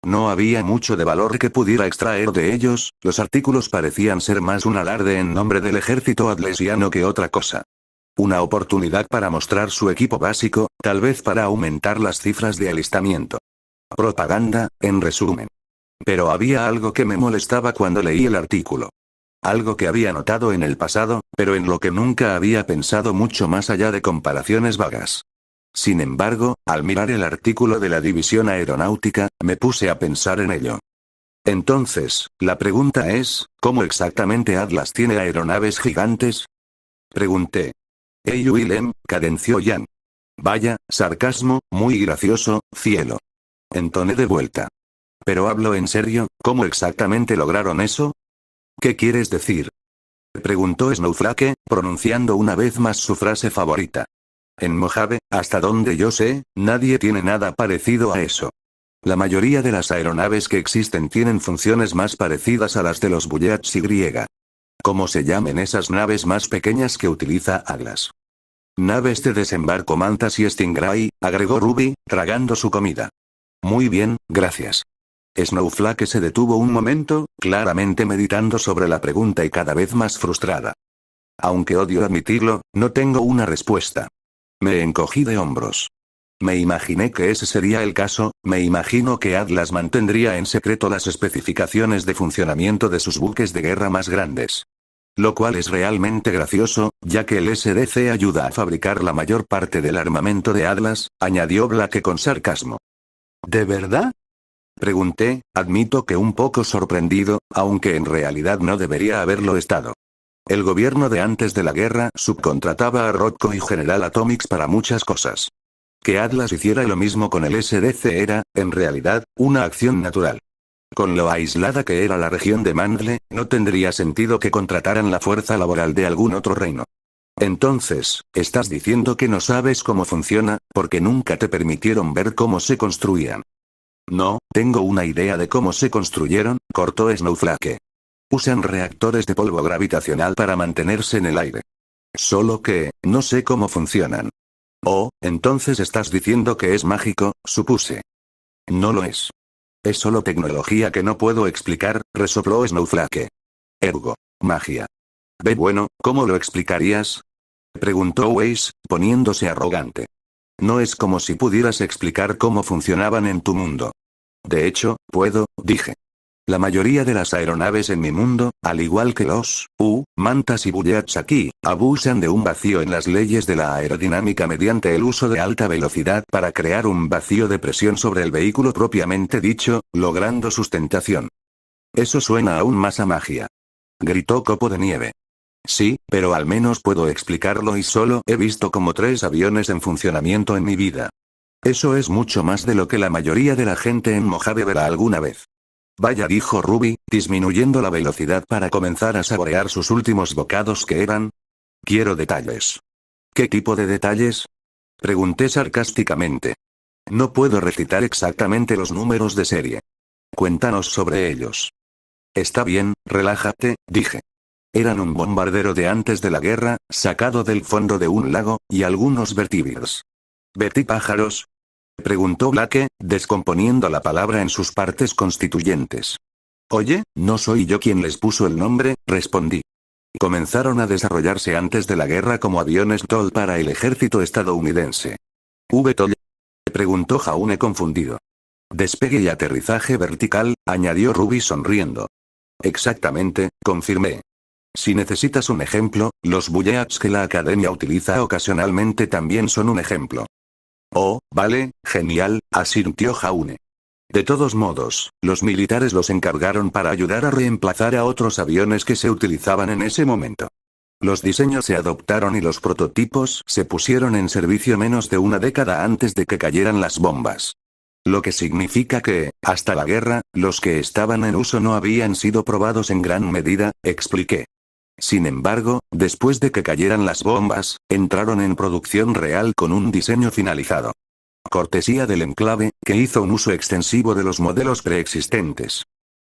No había mucho de valor que pudiera extraer de ellos, los artículos parecían ser más un alarde en nombre del ejército atlesiano que otra cosa. Una oportunidad para mostrar su equipo básico, tal vez para aumentar las cifras de alistamiento. Propaganda, en resumen. Pero había algo que me molestaba cuando leí el artículo. Algo que había notado en el pasado, pero en lo que nunca había pensado mucho más allá de comparaciones vagas. Sin embargo, al mirar el artículo de la División Aeronáutica, me puse a pensar en ello. Entonces, la pregunta es, ¿cómo exactamente Atlas tiene aeronaves gigantes? Pregunté. Hey Willem, cadenció Jan. Vaya, sarcasmo, muy gracioso, cielo. Entoné de vuelta. Pero hablo en serio, ¿cómo exactamente lograron eso? ¿Qué quieres decir? Preguntó Snowflake, pronunciando una vez más su frase favorita. En Mojave, hasta donde yo sé, nadie tiene nada parecido a eso. La mayoría de las aeronaves que existen tienen funciones más parecidas a las de los Bullets Y. ¿Cómo se llaman esas naves más pequeñas que utiliza Atlas? Naves de desembarco Mantas y Stingray, agregó Ruby, tragando su comida. Muy bien, gracias. Snowflake se detuvo un momento, claramente meditando sobre la pregunta y cada vez más frustrada. Aunque odio admitirlo, no tengo una respuesta. Me encogí de hombros. Me imaginé que ese sería el caso, me imagino que Atlas mantendría en secreto las especificaciones de funcionamiento de sus buques de guerra más grandes. Lo cual es realmente gracioso, ya que el SDC ayuda a fabricar la mayor parte del armamento de Atlas, añadió Blake con sarcasmo. ¿De verdad? Pregunté, admito que un poco sorprendido, aunque en realidad no debería haberlo estado. El gobierno de antes de la guerra subcontrataba a Rocco y General Atomics para muchas cosas. Que Atlas hiciera lo mismo con el SDC era, en realidad, una acción natural. Con lo aislada que era la región de Mandle, no tendría sentido que contrataran la fuerza laboral de algún otro reino. Entonces, estás diciendo que no sabes cómo funciona, porque nunca te permitieron ver cómo se construían. No, tengo una idea de cómo se construyeron, cortó Snowflake. Usan reactores de polvo gravitacional para mantenerse en el aire. Solo que, no sé cómo funcionan. Oh, entonces estás diciendo que es mágico, supuse. No lo es. Es solo tecnología que no puedo explicar, resopló Snowflake. Ergo, magia. Bueno, ¿cómo lo explicarías? Preguntó Weiss, poniéndose arrogante. No es como si pudieras explicar cómo funcionaban en tu mundo. De hecho, puedo, dije. La mayoría de las aeronaves en mi mundo, al igual que los mantas y bullets aquí, abusan de un vacío en las leyes de la aerodinámica mediante el uso de alta velocidad para crear un vacío de presión sobre el vehículo propiamente dicho, logrando sustentación. Eso suena aún más a magia. Gritó Copo de Nieve. Sí, pero al menos puedo explicarlo y solo he visto como 3 aviones en funcionamiento en mi vida. Eso es mucho más de lo que la mayoría de la gente en Mojave verá alguna vez. Vaya, dijo Ruby, disminuyendo la velocidad para comenzar a saborear sus últimos bocados que eran. Quiero detalles. ¿Qué tipo de detalles? Pregunté sarcásticamente. No puedo recitar exactamente los números de serie. Cuéntanos sobre ellos. Está bien, relájate, dije. Eran un bombardero de antes de la guerra, sacado del fondo de un lago, y algunos vertíbirs. ¿Vertipájaros? Preguntó Blake, descomponiendo la palabra en sus partes constituyentes. Oye, no soy yo quien les puso el nombre, respondí. Comenzaron a desarrollarse antes de la guerra como aviones TOL para el ejército estadounidense. ¿VTOL? Preguntó Jaune confundido. Despegue y aterrizaje vertical, añadió Ruby sonriendo. Exactamente, confirmé. Si necesitas un ejemplo, los bullets que la academia utiliza ocasionalmente también son un ejemplo. Oh, vale, genial, asintió Jaune. De todos modos, los militares los encargaron para ayudar a reemplazar a otros aviones que se utilizaban en ese momento. Los diseños se adoptaron y los prototipos se pusieron en servicio menos de una década antes de que cayeran las bombas. Lo que significa que, hasta la guerra, los que estaban en uso no habían sido probados en gran medida, expliqué. Sin embargo, después de que cayeran las bombas, entraron en producción real con un diseño finalizado. Cortesía del enclave, que hizo un uso extensivo de los modelos preexistentes.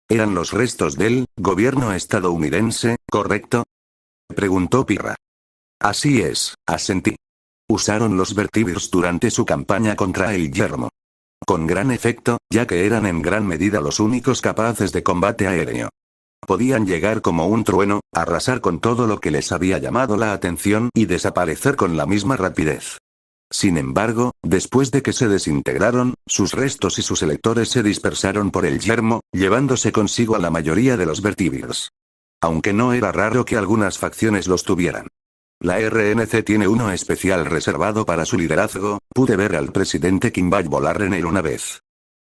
¿Eran los restos del gobierno estadounidense, correcto? Preguntó Pirra. Así es, asentí. Usaron los vertíbirs durante su campaña contra el yermo. Con gran efecto, ya que eran en gran medida los únicos capaces de combate aéreo. Podían llegar como un trueno, arrasar con todo lo que les había llamado la atención y desaparecer con la misma rapidez. Sin embargo, después de que se desintegraron, sus restos y sus electores se dispersaron por el yermo, llevándose consigo a la mayoría de los vertíbirs. Aunque no era raro que algunas facciones los tuvieran. La RNC tiene uno especial reservado para su liderazgo, pude ver al presidente Kimball volar en él una vez.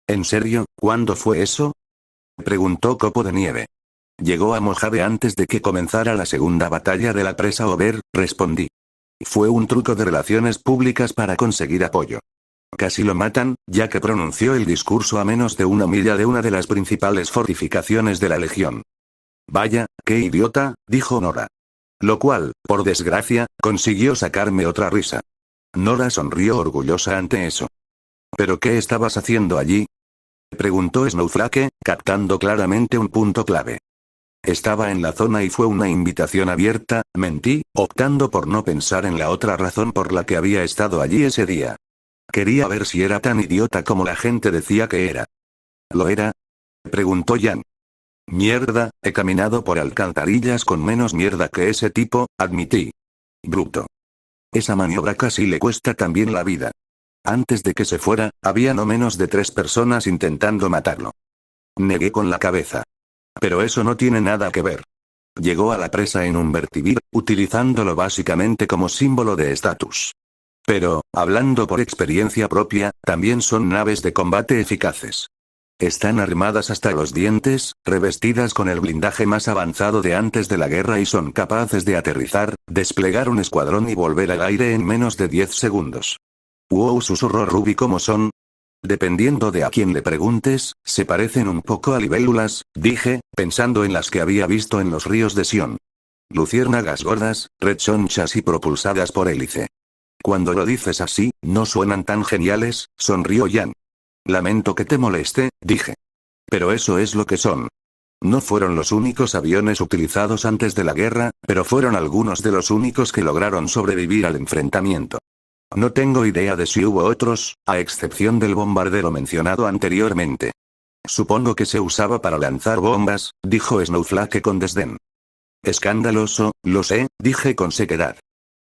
¿En serio? ¿Cuándo fue eso? Preguntó Copo de Nieve. Llegó a Mojave antes de que comenzara la segunda batalla de la presa Over, respondí. Fue un truco de relaciones públicas para conseguir apoyo. Casi lo matan, ya que pronunció el discurso a menos de 1 milla de una de las principales fortificaciones de la Legión. Vaya, qué idiota, dijo Nora. Lo cual, por desgracia, consiguió sacarme otra risa. Nora sonrió orgullosa ante eso. ¿Pero qué estabas haciendo allí? Preguntó Snowflake, captando claramente un punto clave. Estaba en la zona y fue una invitación abierta, mentí, optando por no pensar en la otra razón por la que había estado allí ese día. Quería ver si era tan idiota como la gente decía que era. ¿Lo era? Preguntó Jan. Mierda, he caminado por alcantarillas con menos mierda que ese tipo, admití. Bruto. Esa maniobra casi le cuesta también la vida. Antes de que se fuera, había no menos de 3 personas intentando matarlo. Negué con la cabeza. Pero eso no tiene nada que ver. Llegó a la presa en un vertibir, utilizándolo básicamente como símbolo de estatus. Pero, hablando por experiencia propia, también son naves de combate eficaces. Están armadas hasta los dientes, revestidas con el blindaje más avanzado de antes de la guerra y son capaces de aterrizar, desplegar un escuadrón y volver al aire en menos de 10 segundos. Wow, susurró Ruby, ¿cómo son? Dependiendo de a quién le preguntes, se parecen un poco a libélulas, dije, pensando en las que había visto en los ríos de Sion. Luciérnagas gordas, rechonchas y propulsadas por hélice. Cuando lo dices así, no suenan tan geniales, sonrió Yang. Lamento que te moleste, dije. Pero eso es lo que son. No fueron los únicos aviones utilizados antes de la guerra, pero fueron algunos de los únicos que lograron sobrevivir al enfrentamiento. No tengo idea de si hubo otros, a excepción del bombardero mencionado anteriormente. Supongo que se usaba para lanzar bombas, dijo Snowflake con desdén. Escandaloso, lo sé, dije con sequedad.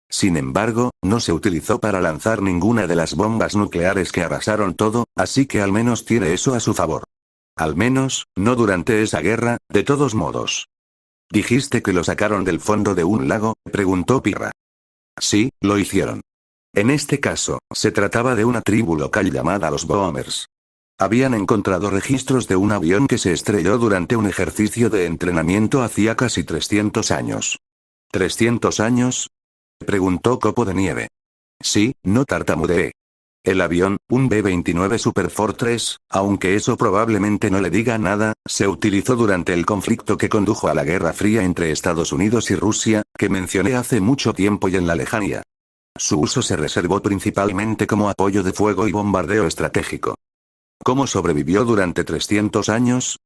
Sin embargo, no se utilizó para lanzar ninguna de las bombas nucleares que arrasaron todo, así que al menos tiene eso a su favor. Al menos, no durante esa guerra, de todos modos. ¿Dijiste que lo sacaron del fondo de un lago?, preguntó Pirra. Sí, lo hicieron. En este caso, se trataba de una tribu local llamada los Boomers. Habían encontrado registros de un avión que se estrelló durante un ejercicio de entrenamiento hacía casi 300 años. ¿300 años? Preguntó Copo de Nieve. Sí, no tartamudeé. El avión, un B-29 Super Fortress, aunque eso probablemente no le diga nada, se utilizó durante el conflicto que condujo a la Guerra Fría entre Estados Unidos y Rusia, que mencioné hace mucho tiempo y en la lejanía. Su uso se reservó principalmente como apoyo de fuego y bombardeo estratégico. ¿Cómo sobrevivió durante 300 años?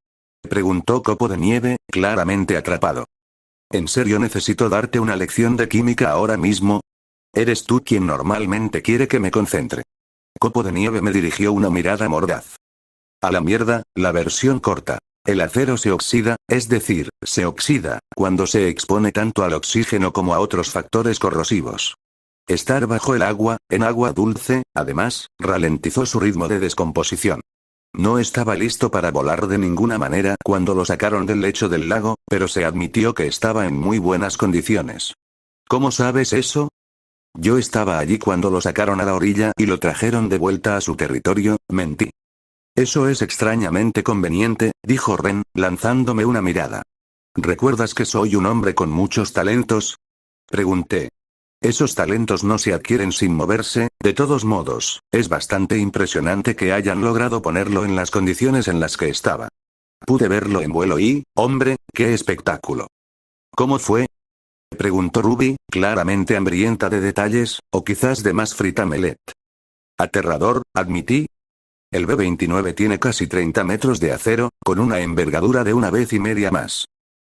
Preguntó Copo de Nieve, claramente atrapado. ¿En serio necesito darte una lección de química ahora mismo? Eres tú quien normalmente quiere que me concentre. Copo de Nieve me dirigió una mirada mordaz. A la mierda, la versión corta. El acero se oxida, es decir, se oxida, cuando se expone tanto al oxígeno como a otros factores corrosivos. Estar bajo el agua, en agua dulce, además, ralentizó su ritmo de descomposición. No estaba listo para volar de ninguna manera cuando lo sacaron del lecho del lago, pero se admitió que estaba en muy buenas condiciones. ¿Cómo sabes eso? Yo estaba allí cuando lo sacaron a la orilla y lo trajeron de vuelta a su territorio, mentí. Eso es extrañamente conveniente, dijo Ren, lanzándome una mirada. ¿Recuerdas que soy un hombre con muchos talentos? Pregunté. Esos talentos no se adquieren sin moverse, de todos modos, es bastante impresionante que hayan logrado ponerlo en las condiciones en las que estaba. Pude verlo en vuelo y, hombre, qué espectáculo. ¿Cómo fue? Preguntó Ruby, claramente hambrienta de detalles, o quizás de más fritamelet. Aterrador, admití. El B-29 tiene casi 30 metros de acero, con una envergadura de 1,5 veces más.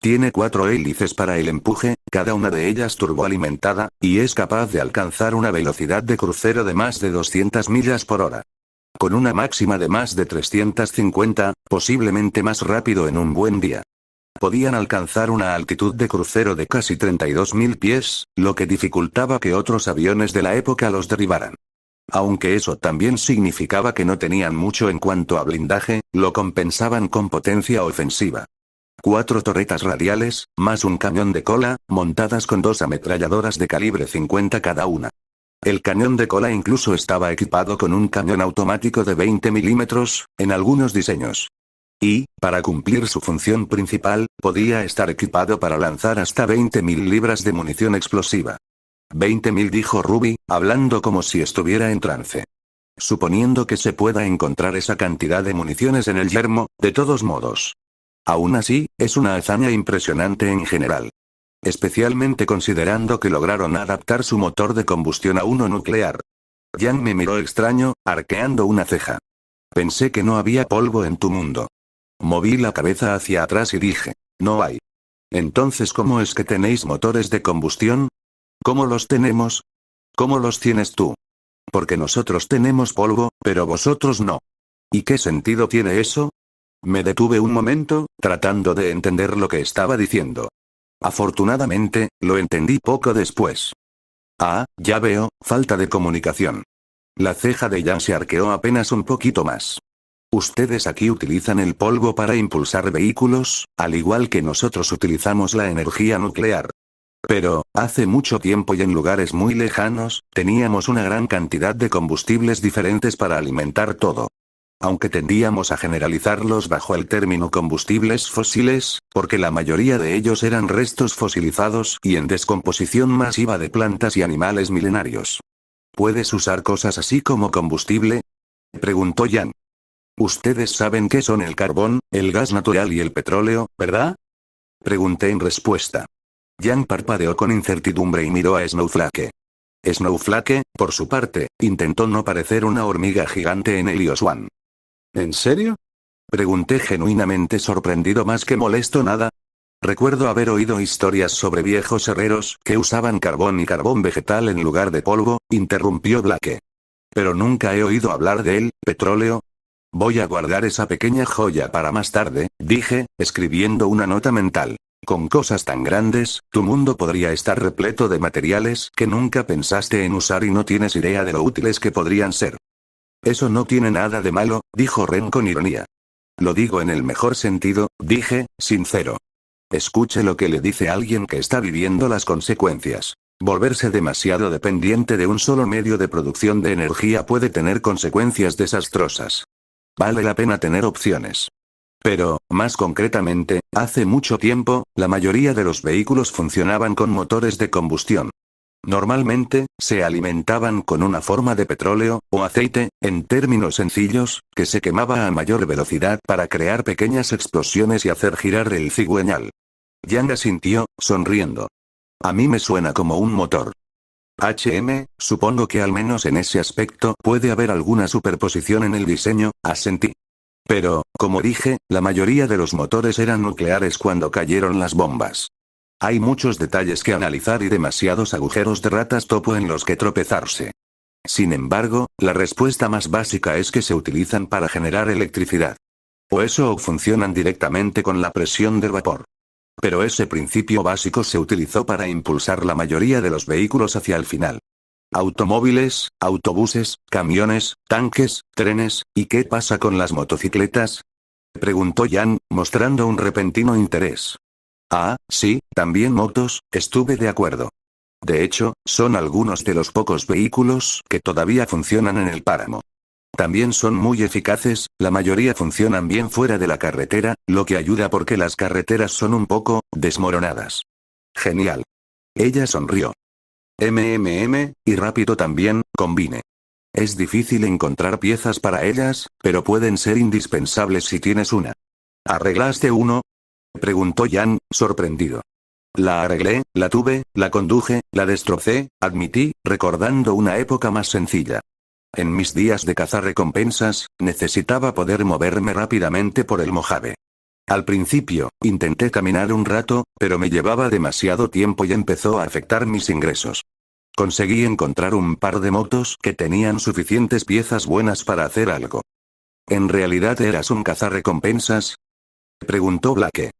Tiene 4 hélices para el empuje, cada una de ellas turboalimentada, y es capaz de alcanzar una velocidad de crucero de más de 200 millas por hora. Con una máxima de más de 350, posiblemente más rápido en un buen día. Podían alcanzar una altitud de crucero de casi 32.000 pies, lo que dificultaba que otros aviones de la época los derribaran. Aunque eso también significaba que no tenían mucho en cuanto a blindaje, lo compensaban con potencia ofensiva. 4 torretas radiales, más un cañón de cola, montadas con 2 ametralladoras de calibre 50 cada una. El cañón de cola incluso estaba equipado con un cañón automático de 20 milímetros, en algunos diseños. Y, para cumplir su función principal, podía estar equipado para lanzar hasta 20.000 libras de munición explosiva. 20.000, dijo Ruby, hablando como si estuviera en trance. Suponiendo que se pueda encontrar esa cantidad de municiones en el yermo, de todos modos. Aún así, es una hazaña impresionante en general. Especialmente considerando que lograron adaptar su motor de combustión a uno nuclear. Yang me miró extraño, arqueando una ceja. Pensé que no había polvo en tu mundo. Moví la cabeza hacia atrás y dije, no hay. Entonces, ¿cómo es que tenéis motores de combustión? ¿Cómo los tenemos? ¿Cómo los tienes tú? Porque nosotros tenemos polvo, pero vosotros no. ¿Y qué sentido tiene eso? Me detuve un momento, tratando de entender lo que estaba diciendo. Afortunadamente, lo entendí poco después. Ah, ya veo, falta de comunicación. La ceja de Yang se arqueó apenas un poquito más. Ustedes aquí utilizan el polvo para impulsar vehículos, al igual que nosotros utilizamos la energía nuclear. Pero, hace mucho tiempo y en lugares muy lejanos, teníamos una gran cantidad de combustibles diferentes para alimentar todo. Aunque tendíamos a generalizarlos bajo el término combustibles fósiles, porque la mayoría de ellos eran restos fosilizados y en descomposición masiva de plantas y animales milenarios. ¿Puedes usar cosas así como combustible? Preguntó Yan. Ustedes saben qué son el carbón, el gas natural y el petróleo, ¿verdad? Pregunté en respuesta. Yan parpadeó con incertidumbre y miró a Snowflake. Snowflake, por su parte, intentó no parecer una hormiga gigante en Helios One. ¿En serio? Pregunté genuinamente sorprendido más que molesto nada. Recuerdo haber oído historias sobre viejos herreros que usaban carbón y carbón vegetal en lugar de polvo, interrumpió Blake. Pero nunca he oído hablar de él, petróleo. Voy a guardar esa pequeña joya para más tarde, dije, escribiendo una nota mental. Con cosas tan grandes, tu mundo podría estar repleto de materiales que nunca pensaste en usar y no tienes idea de lo útiles que podrían ser. Eso no tiene nada de malo, dijo Ren con ironía. Lo digo en el mejor sentido, dije, sincero. Escuche lo que le dice alguien que está viviendo las consecuencias. Volverse demasiado dependiente de un solo medio de producción de energía puede tener consecuencias desastrosas. Vale la pena tener opciones. Pero, más concretamente, hace mucho tiempo, la mayoría de los vehículos funcionaban con motores de combustión. Normalmente, se alimentaban con una forma de petróleo, o aceite, en términos sencillos, que se quemaba a mayor velocidad para crear pequeñas explosiones y hacer girar el cigüeñal. Yang asintió, sonriendo. A mí me suena como un motor. Supongo que al menos en ese aspecto puede haber alguna superposición en el diseño, asentí. Pero, como dije, la mayoría de los motores eran nucleares cuando cayeron las bombas. Hay muchos detalles que analizar y demasiados agujeros de ratas topo en los que tropezarse. Sin embargo, la respuesta más básica es que se utilizan para generar electricidad. O eso o funcionan directamente con la presión del vapor. Pero ese principio básico se utilizó para impulsar la mayoría de los vehículos hacia el final. Automóviles, autobuses, camiones, tanques, trenes, ¿y qué pasa con las motocicletas? Preguntó Yan, mostrando un repentino interés. Ah, sí, también motos, estuve de acuerdo. De hecho, son algunos de los pocos vehículos que todavía funcionan en el páramo. También son muy eficaces, la mayoría funcionan bien fuera de la carretera, lo que ayuda porque las carreteras son un poco desmoronadas. Genial. Ella sonrió. Y rápido también, combine. Es difícil encontrar piezas para ellas, pero pueden ser indispensables si tienes una. ¿Arreglaste uno? Preguntó Yan, sorprendido. La arreglé, la tuve, la conduje, la destrocé, admití, recordando una época más sencilla. En mis días de cazarrecompensas, necesitaba poder moverme rápidamente por el Mojave. Al principio, intenté caminar un rato, pero me llevaba demasiado tiempo y empezó a afectar mis ingresos. Conseguí encontrar un par de motos que tenían suficientes piezas buenas para hacer algo. ¿En realidad eras un cazarrecompensas? Preguntó Blake.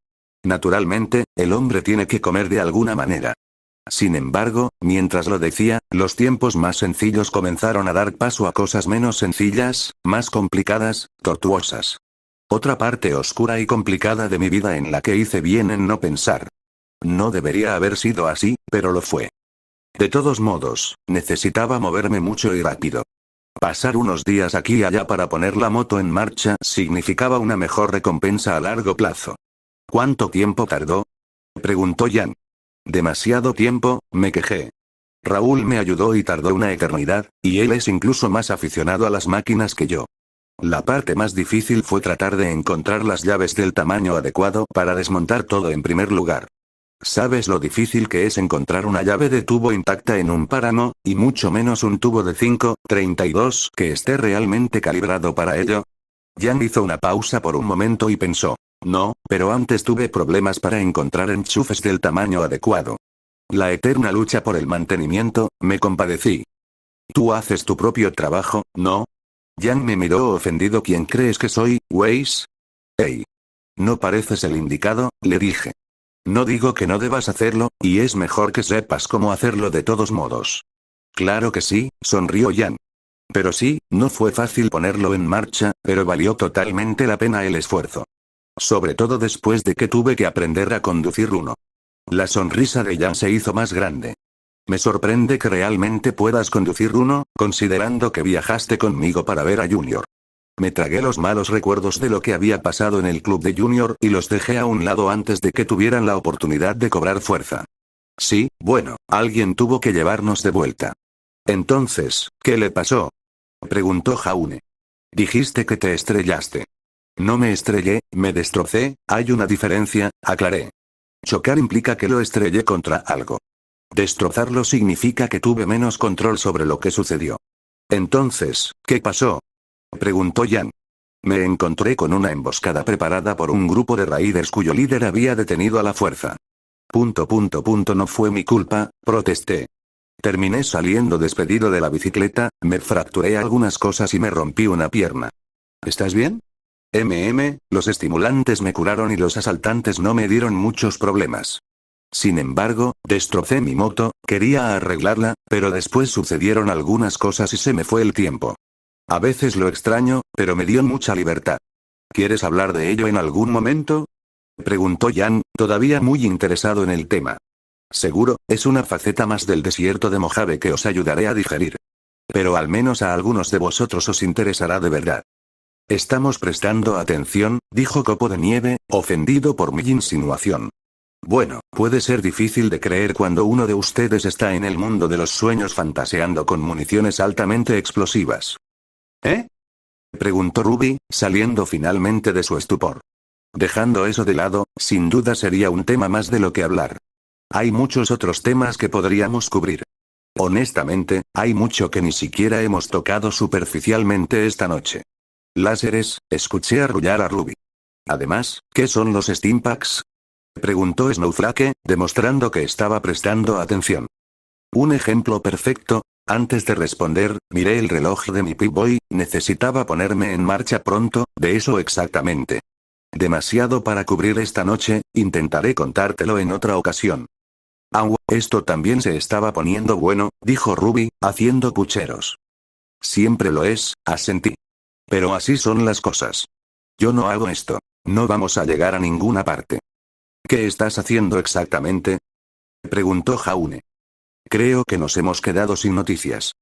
Naturalmente, el hombre tiene que comer de alguna manera. Sin embargo, mientras lo decía, los tiempos más sencillos comenzaron a dar paso a cosas menos sencillas, más complicadas, tortuosas. Otra parte oscura y complicada de mi vida en la que hice bien en no pensar. No debería haber sido así, pero lo fue. De todos modos, necesitaba moverme mucho y rápido. Pasar unos días aquí y allá para poner la moto en marcha significaba una mejor recompensa a largo plazo. ¿Cuánto tiempo tardó? Preguntó Yan. Demasiado tiempo, me quejé. Raúl me ayudó y tardó una eternidad, y él es incluso más aficionado a las máquinas que yo. La parte más difícil fue tratar de encontrar las llaves del tamaño adecuado para desmontar todo en primer lugar. ¿Sabes lo difícil que es encontrar una llave de tubo intacta en un páramo, y mucho menos un tubo de 5,32 que esté realmente calibrado para ello? Yan hizo una pausa por un momento y pensó. No, pero antes tuve problemas para encontrar enchufes del tamaño adecuado. La eterna lucha por el mantenimiento, me compadecí. Tú haces tu propio trabajo, ¿no? Yan me miró ofendido. ¿Quién crees que soy, Weiss? Hey. No pareces el indicado, le dije. No digo que no debas hacerlo, y es mejor que sepas cómo hacerlo de todos modos. Claro que sí, sonrió Yan. Pero sí, no fue fácil ponerlo en marcha, pero valió totalmente la pena el esfuerzo. Sobre todo después de que tuve que aprender a conducir uno. La sonrisa de Yan se hizo más grande. Me sorprende que realmente puedas conducir uno, considerando que viajaste conmigo para ver a Junior. Me tragué los malos recuerdos de lo que había pasado en el club de Junior y los dejé a un lado antes de que tuvieran la oportunidad de cobrar fuerza. Sí, bueno, alguien tuvo que llevarnos de vuelta. Entonces, ¿qué le pasó? Preguntó Jaune. Dijiste que te estrellaste. No me estrellé, me destrocé, hay una diferencia, aclaré. Chocar implica que lo estrellé contra algo. Destrozarlo significa que tuve menos control sobre lo que sucedió. Entonces, ¿qué pasó? Preguntó Jan. Me encontré con una emboscada preparada por un grupo de raiders cuyo líder había detenido a la fuerza. No fue mi culpa, protesté. Terminé saliendo despedido de la bicicleta, me fracturé algunas cosas y me rompí una pierna. ¿Estás bien? Los estimulantes me curaron y los asaltantes no me dieron muchos problemas. Sin embargo, destrocé mi moto, quería arreglarla, pero después sucedieron algunas cosas y se me fue el tiempo. A veces lo extraño, pero me dio mucha libertad. ¿Quieres hablar de ello en algún momento? Preguntó Jan, todavía muy interesado en el tema. Seguro, es una faceta más del desierto de Mojave que os ayudaré a digerir. Pero al menos a algunos de vosotros os interesará de verdad. Estamos prestando atención, dijo Copo de Nieve, ofendido por mi insinuación. Bueno, puede ser difícil de creer cuando uno de ustedes está en el mundo de los sueños fantaseando con municiones altamente explosivas. ¿Eh? Preguntó Ruby, saliendo finalmente de su estupor. Dejando eso de lado, sin duda sería un tema más de lo que hablar. Hay muchos otros temas que podríamos cubrir. Honestamente, hay mucho que ni siquiera hemos tocado superficialmente esta noche. Láseres, escuché arrullar a Ruby. Además, ¿qué son los Stimpaks? Preguntó Snowflake, demostrando que estaba prestando atención. Un ejemplo perfecto. Antes de responder, miré el reloj de mi Pip-Boy, necesitaba ponerme en marcha pronto, de eso exactamente. Demasiado para cubrir esta noche, intentaré contártelo en otra ocasión. Esto también se estaba poniendo bueno, dijo Ruby, haciendo pucheros. Siempre lo es, asentí. Pero así son las cosas. Yo no hago esto. No vamos a llegar a ninguna parte. ¿Qué estás haciendo exactamente? Preguntó Jaune. Creo que nos hemos quedado sin noticias.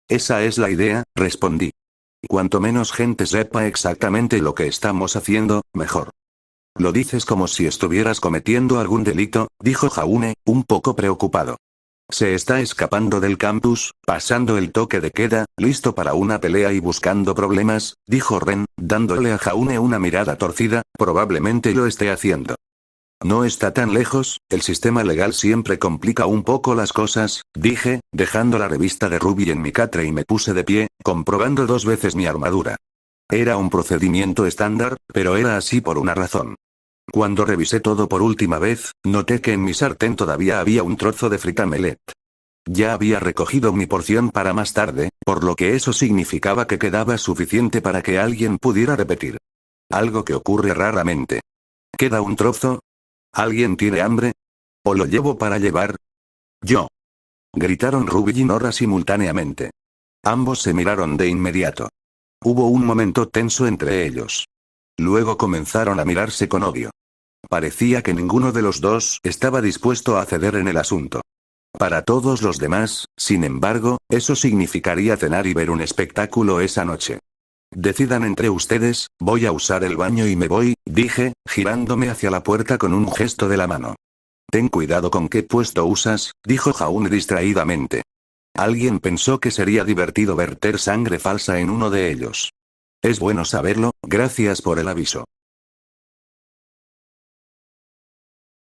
Esa es la idea, respondí. Cuanto menos gente sepa exactamente lo que estamos haciendo, mejor. Lo dices como si estuvieras cometiendo algún delito, dijo Jaune, un poco preocupado. Se está escapando del campus, pasando el toque de queda, listo para una pelea y buscando problemas, dijo Ren, dándole a Jaune una mirada torcida, probablemente lo esté haciendo. No está tan lejos, el sistema legal siempre complica un poco las cosas, dije, dejando la revista de Ruby en mi catre y me puse de pie, comprobando 2 veces mi armadura. Era un procedimiento estándar, pero era así por una razón. Cuando revisé todo por última vez, noté que en mi sartén todavía había un trozo de fritamelet. Ya había recogido mi porción para más tarde, por lo que eso significaba que quedaba suficiente para que alguien pudiera repetir. Algo que ocurre raramente. ¿Queda un trozo? ¿Alguien tiene hambre? ¿O lo llevo para llevar? Yo. Gritaron Ruby y Nora simultáneamente. Ambos se miraron de inmediato. Hubo un momento tenso entre ellos. Luego comenzaron a mirarse con odio. Parecía que ninguno de los dos estaba dispuesto a ceder en el asunto. Para todos los demás, sin embargo, eso significaría cenar y ver un espectáculo esa noche. Decidan entre ustedes, voy a usar el baño y me voy, dije, girándome hacia la puerta con un gesto de la mano. Ten cuidado con qué puesto usas, dijo Jaune distraídamente. Alguien pensó que sería divertido verter sangre falsa en uno de ellos. Es bueno saberlo, gracias por el aviso.